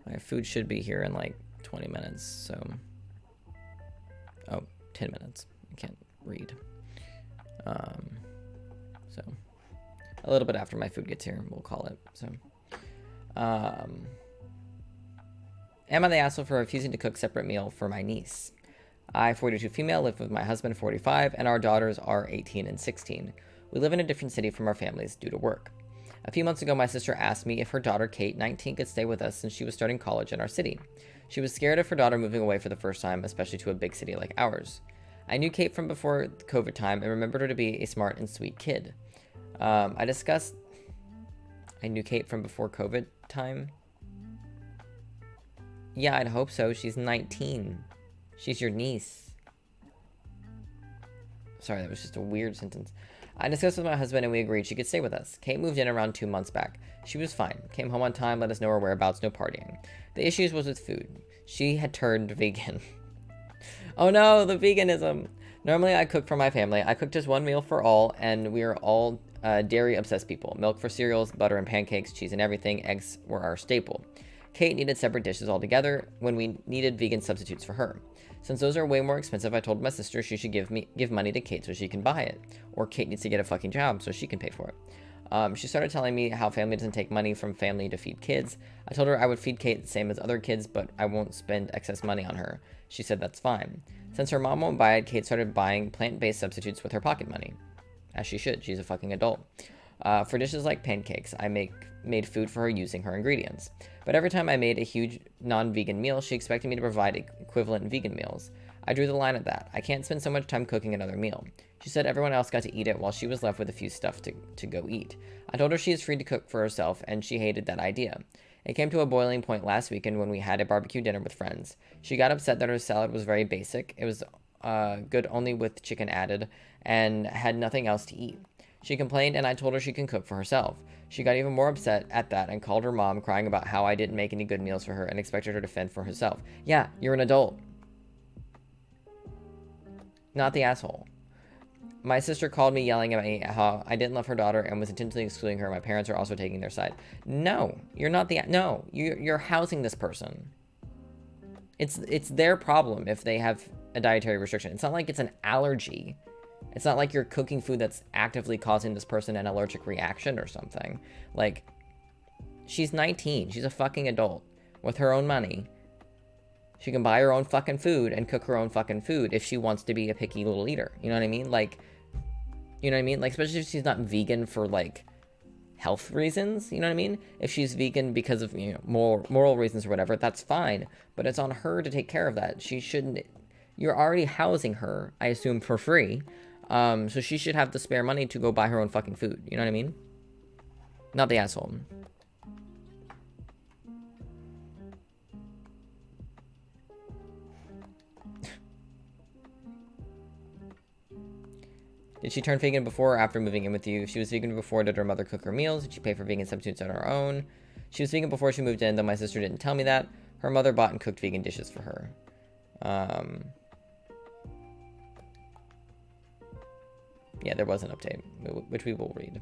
My food should be here in like 20 minutes, so. Oh, 10 minutes. I can't read. So. a little bit after my food gets here, we'll call it. So, am I the asshole for refusing to cook separate meal for my niece? I, 42 female, live with my husband, 45, and our daughters are 18 and 16. We live in a different city from our families due to work. A few months ago, my sister asked me if her daughter, Kate, 19, could stay with us since she was starting college in our city. She was scared of her daughter moving away for the first time, especially to a big city like ours. I knew Kate from before COVID time and remembered her to be a smart and sweet kid. I knew Kate from before COVID time. Yeah, I'd hope so. She's 19. She's your niece. Sorry, that was just a weird sentence. I discussed with my husband and we agreed she could stay with us. Kate moved in around 2 months back. She was fine. Came home on time, let us know her whereabouts, no partying. The issues was with food. She had turned vegan. Oh no, the veganism. Normally I cook for my family. I cook just one meal for all, and we are all dairy obsessed people. Milk for cereals, butter and pancakes, cheese and everything. Eggs were our staple. Kate needed separate dishes altogether when we needed vegan substitutes for her. Since those are way more expensive, I told my sister she should give money to Kate so she can buy it. Or Kate needs to get a fucking job so she can pay for it. She started telling me how family doesn't take money from family to feed kids. I told her I would feed Kate the same as other kids, but I won't spend excess money on her. She said that's fine. Since her mom won't buy it, Kate started buying plant-based substitutes with her pocket money. As she should, she's a fucking adult. For dishes like pancakes, I made food for her using her ingredients. But every time I made a huge non-vegan meal, she expected me to provide equivalent vegan meals. I drew the line at that. I can't spend so much time cooking another meal. She said everyone else got to eat it while she was left with a few stuff to go eat. I told her she is free to cook for herself, and she hated that idea. It came to a boiling point last weekend when we had a barbecue dinner with friends. She got upset that her salad was very basic. It was good only with chicken added, and had nothing else to eat. She complained, and I told her she can cook for herself. She got even more upset at that and called her mom, crying about how I didn't make any good meals for her and expected her to fend for herself. Yeah, you're an adult. Not the asshole. My sister called me yelling at me how I didn't love her daughter and was intentionally excluding her. My parents are also taking their side. No, you're not the... No, you're housing this person. It's their problem if they have a dietary restriction. It's not like it's an allergy. It's not like you're cooking food that's actively causing this person an allergic reaction or something. Like, she's 19. She's a fucking adult with her own money. She can buy her own fucking food and cook her own fucking food if she wants to be a picky little eater. You know what I mean? Like, you know what I mean? Like, especially if she's not vegan for, like, health reasons. You know what I mean? If she's vegan because of, you know, moral reasons or whatever, that's fine. But it's on her to take care of that. She shouldn't... You're already housing her, I assume, for free. So she should have the spare money to go buy her own fucking food. You know what I mean? Not the asshole. Did she turn vegan before or after moving in with you? If she was vegan before, did her mother cook her meals? Did she pay for vegan substitutes on her own? She was vegan before she moved in, though my sister didn't tell me that. Her mother bought and cooked vegan dishes for her. Yeah, there was an update, which we will read.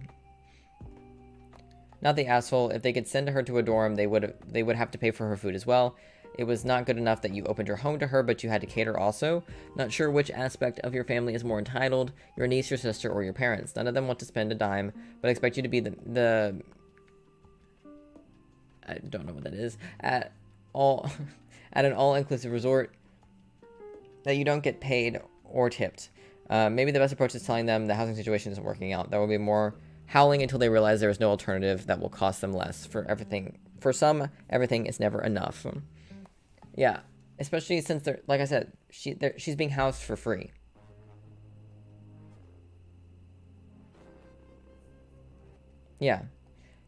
Not the asshole. If they could send her to a dorm, they would have to pay for her food as well. It was not good enough that you opened your home to her, but you had to cater also. Not sure which aspect of your family is more entitled, your niece, your sister, or your parents. None of them want to spend a dime, but expect you to be the I don't know what that is, at an all-inclusive resort that you don't get paid or tipped. Maybe the best approach is telling them the housing situation isn't working out. There will be more howling until they realize there is no alternative that will cost them less. For some, everything is never enough. Yeah, especially since they're, like I said, she's being housed for free. Yeah.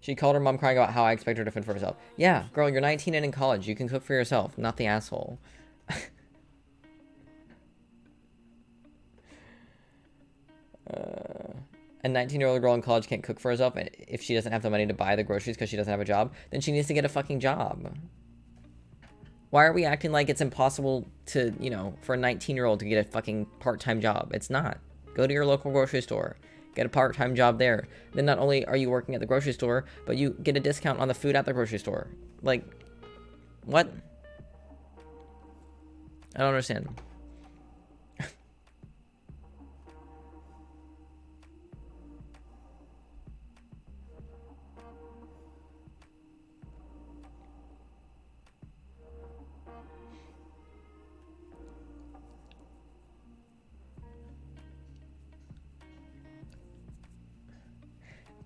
She called her mom crying about how I expect her to fend for herself. Yeah, girl, you're 19 and in college. You can cook for yourself, not the asshole. A 19-year-old girl in college can't cook for herself if she doesn't have the money to buy the groceries because she doesn't have a job. Then she needs to get a fucking job. Why are we acting like it's impossible to, you know, for a 19-year-old to get a fucking part-time job? It's not. Go to your local grocery store. Get a part-time job there. Then not only are you working at the grocery store, but you get a discount on the food at the grocery store. Like, what? I don't understand.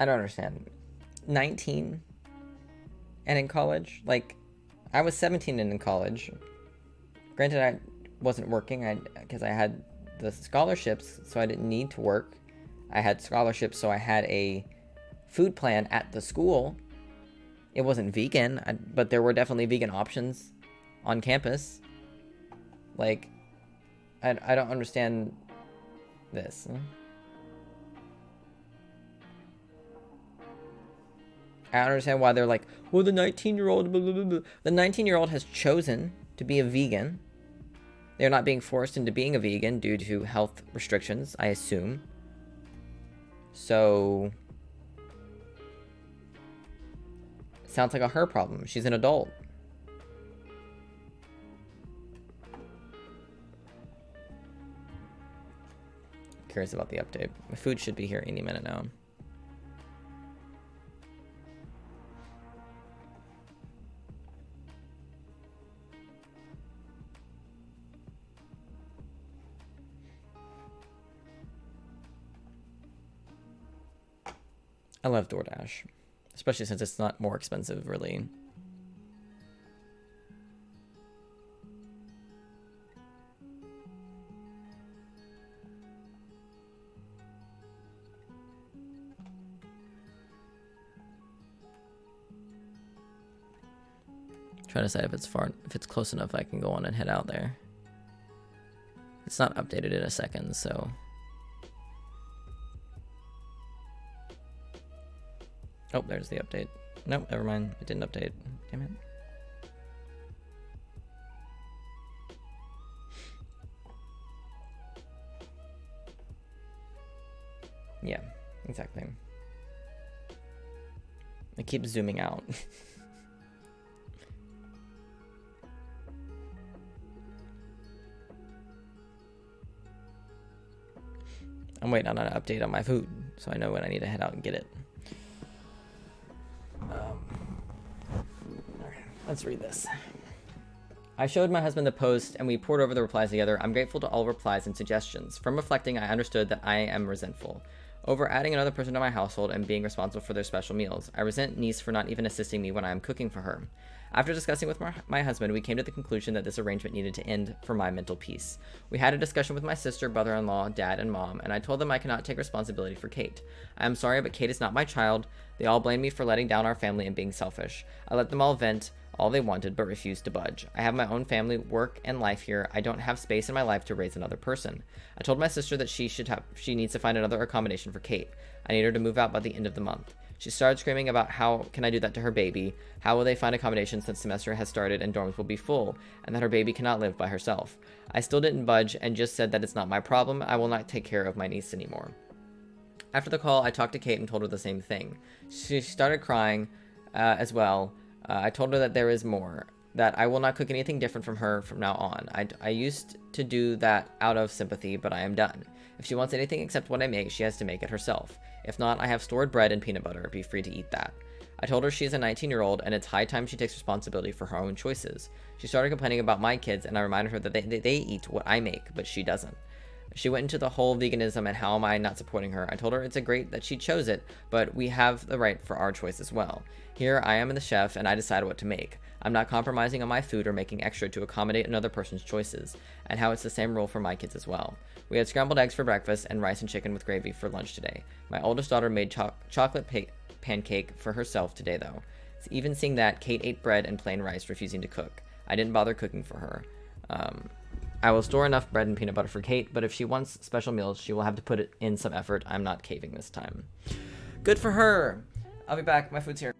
I don't understand. 19 and in college? Like, I was 17 and in college. Granted, I wasn't working because I had the scholarships, so I didn't need to work. I had scholarships, so I had a food plan at the school. It wasn't vegan, but there were definitely vegan options on campus. Like, I don't understand this. I don't understand why they're like, well, the 19-year-old, blah, blah, blah, blah. The 19-year-old has chosen to be a vegan. They're not being forced into being a vegan due to health restrictions, I assume. So, sounds like a her problem. She's an adult. Curious about the update. My food should be here any minute now. I love DoorDash, especially since it's not more expensive, really. Trying to decide if it's close enough I can go on and head out there. It's not updated in a second, so. Oh, there's the update. Nope, never mind. It didn't update. Damn it. Yeah, exactly. It keeps zooming out. I'm waiting on an update on my food, so I know when I need to head out and get it. Let's read this. I showed my husband the post, and we pored over the replies together. I'm grateful to all replies and suggestions. From reflecting, I understood that I am resentful over adding another person to my household and being responsible for their special meals. I resent niece for not even assisting me when I am cooking for her. After discussing with my husband, we came to the conclusion that this arrangement needed to end for my mental peace. We had a discussion with my sister, brother-in-law, dad, and mom, and I told them I cannot take responsibility for Kate. I am sorry, but Kate is not my child. They all blame me for letting down our family and being selfish. I let them all vent all they wanted, but refused to budge. I have my own family, work, and life here. I don't have space in my life to raise another person. I told my sister that she needs to find another accommodation for Kate. I need her to move out by the end of the month. She started screaming about how can I do that to her baby? How will they find accommodation since semester has started and dorms will be full, and that her baby cannot live by herself? I still didn't budge and just said that it's not my problem. I will not take care of my niece anymore. After the call, I talked to Kate and told her the same thing. She started crying as well. I told her that there is more, that I will not cook anything different from her from now on. I used to do that out of sympathy, but I am done. If she wants anything except what I make, she has to make it herself. If not, I have stored bread and peanut butter. Be free to eat that. I told her she is a 19-year-old and it's high time she takes responsibility for her own choices. She started complaining about my kids, and I reminded her that they eat what I make, but she doesn't. She went into the whole veganism and how am I not supporting her. I told her it's a great that she chose it, but we have the right for our choice as well. Here I am the chef and I decide what to make. I'm not compromising on my food or making extra to accommodate another person's choices, and how it's the same rule for my kids as well. We had scrambled eggs for breakfast and rice and chicken with gravy for lunch today. My oldest daughter made chocolate pancake for herself today though. Even seeing that, Kate ate bread and plain rice, refusing to cook. I didn't bother cooking for her. I will store enough bread and peanut butter for Kate, but if she wants special meals, she will have to put in some effort. I'm not caving this time. Good for her. I'll be back. My food's here.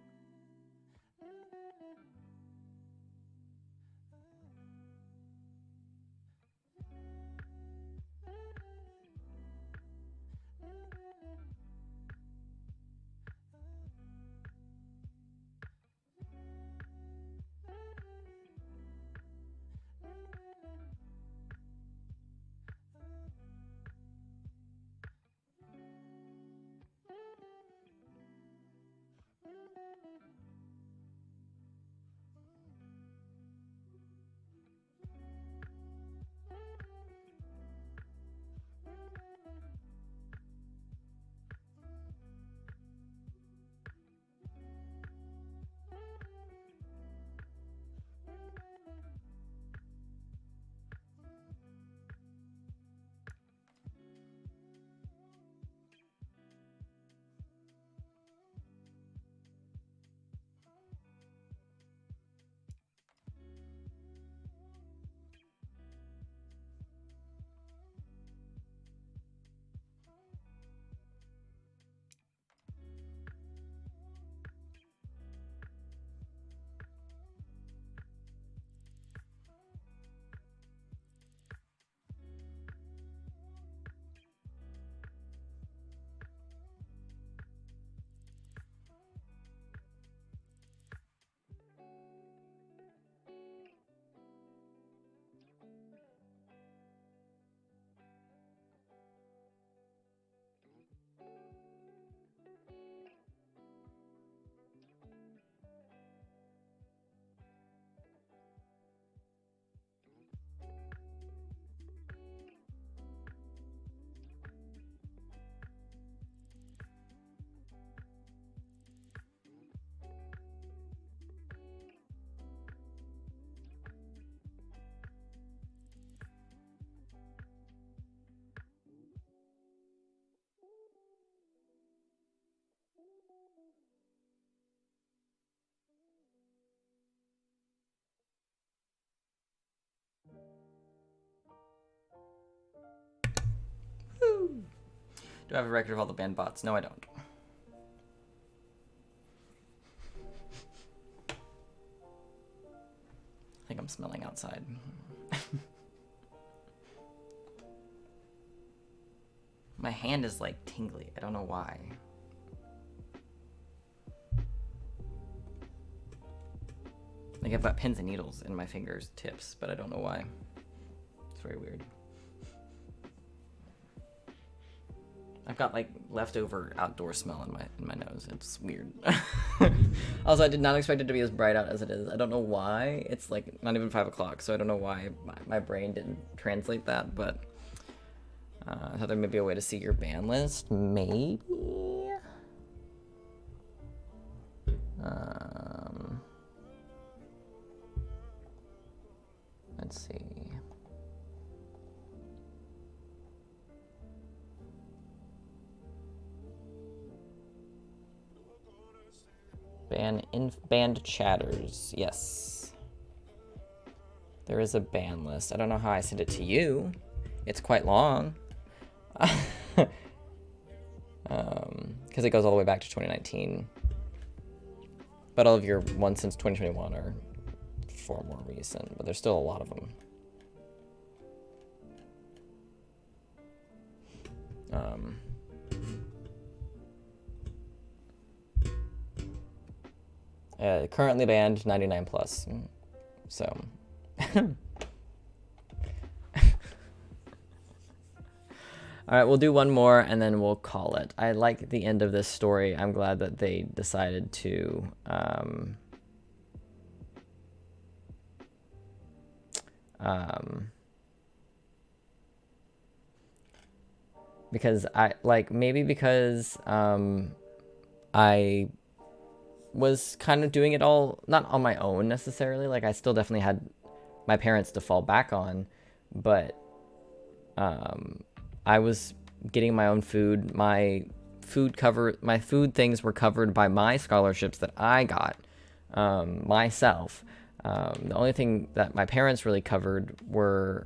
Do I have a record of all the banned bots? No, I don't. I think I'm smelling outside. My hand is like tingly. I don't know why. Like I've got pins and needles in my fingers tips, but I don't know why. It's very weird. I've got like leftover outdoor smell in my nose. It's weird. Also, I did not expect it to be as bright out as it is. I don't know why. It's like not even 5 o'clock, so I don't know why my brain didn't translate that, but I thought there may be a way to see your ban list. Maybe? Let's see. Banned chatters. Yes. There is a ban list. I don't know how I sent it to you. It's quite long. Because it goes all the way back to 2019. But all of your ones since 2021 are far more recent, but there's still a lot of them. Currently banned 99 plus. So. All right, we'll do one more and then we'll call it. I like the end of this story. I'm glad that they decided to because I was kind of doing it all not on my own necessarily. Like I still definitely had my parents to fall back on, but I was getting my own food. My food things were covered by my scholarships that I got myself. The only thing that my parents really covered were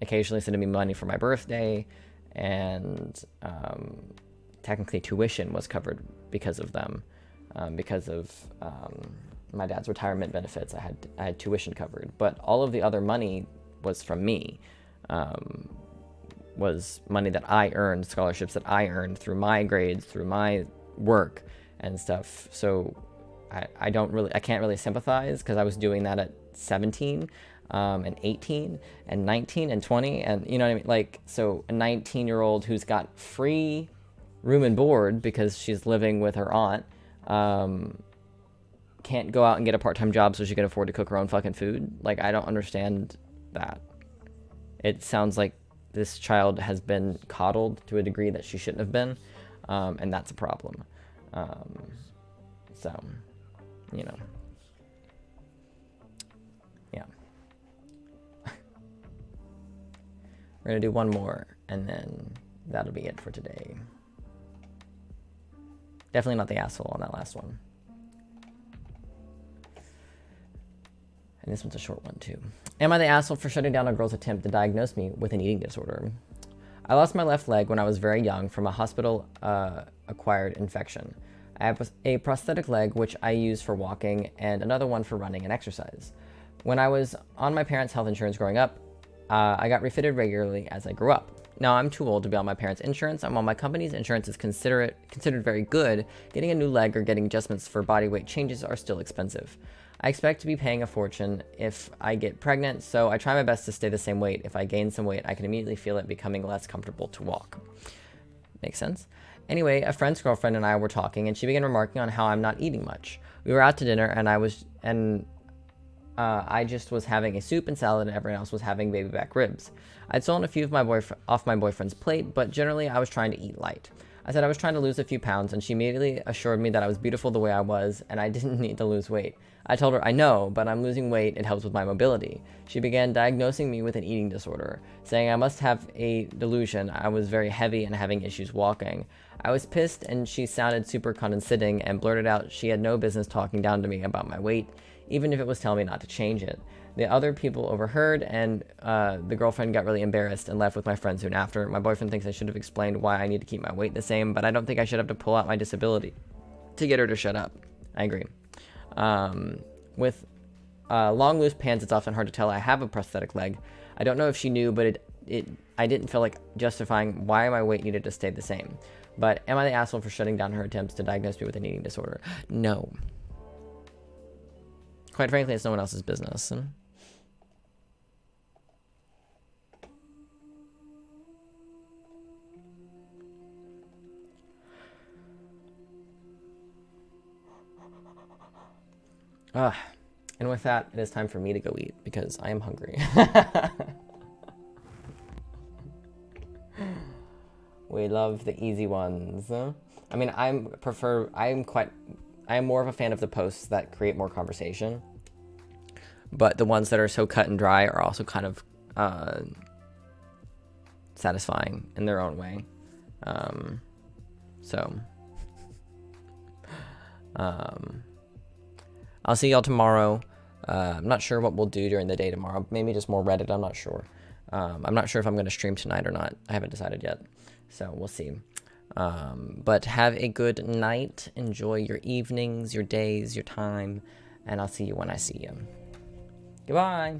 occasionally sending me money for my birthday, and technically tuition was covered because of them, because of my dad's retirement benefits. I had tuition covered, but all of the other money was from me. Was money that I earned, scholarships that I earned through my grades, through my work and stuff. So I can't really sympathize because I was doing that at 17 and 18 and 19 and 20, and you know what I mean? Like, so a 19-year-old who's got free room and board because she's living with her aunt can't go out and get a part-time job so she can afford to cook her own fucking food. Like, I don't understand that. It sounds like this child has been coddled to a degree that she shouldn't have been, and that's a problem. So, you know. Yeah. We're going to do one more, and then that'll be it for today. Definitely not the asshole on that last one. And this one's a short one, too. Am I the asshole for shutting down a girl's attempt to diagnose me with an eating disorder? I lost my left leg when I was very young from a hospital-acquired infection. I have a prosthetic leg, which I use for walking, and another one for running and exercise. When I was on my parents' health insurance growing up, I got refitted regularly as I grew up. Now I'm too old to be on my parents' insurance, and while my company's insurance is considered very good, getting a new leg or getting adjustments for body weight changes are still expensive. I expect to be paying a fortune if I get pregnant, so I try my best to stay the same weight. If I gain some weight, I can immediately feel it becoming less comfortable to walk. Makes sense? Anyway, a friend's girlfriend and I were talking, and she began remarking on how I'm not eating much. We were out to dinner, and I just was having a soup and salad, and everyone else was having baby back ribs. I'd stolen a few of off my boyfriend's plate, but generally I was trying to eat light. I said I was trying to lose a few pounds, and she immediately assured me that I was beautiful the way I was, and I didn't need to lose weight. I told her, I know, but I'm losing weight. It helps with my mobility. She began diagnosing me with an eating disorder, saying I must have a delusion. I was very heavy and having issues walking. I was pissed and she sounded super condescending and blurted out she had no business talking down to me about my weight, even if it was telling me not to change it. The other people overheard, and the girlfriend got really embarrassed and left with my friend soon after. My boyfriend thinks I should have explained why I need to keep my weight the same, but I don't think I should have to pull out my disability to get her to shut up. I agree. With long, loose pants, it's often hard to tell I have a prosthetic leg. I don't know if she knew, but I didn't feel like justifying why my weight needed to stay the same. But am I the asshole for shutting down her attempts to diagnose me with an eating disorder? No. Quite frankly, it's no one else's business. And with that, it is time for me to go eat because I am hungry. We love the easy ones. I mean, I am more of a fan of the posts that create more conversation. But the ones that are so cut and dry are also kind of satisfying in their own way. I'll see y'all tomorrow. I'm not sure what we'll do during the day tomorrow. Maybe just more Reddit. I'm not sure. I'm not sure if I'm going to stream tonight or not. I haven't decided yet. So we'll see. But have a good night. Enjoy your evenings, your days, your time. And I'll see you when I see you. Goodbye.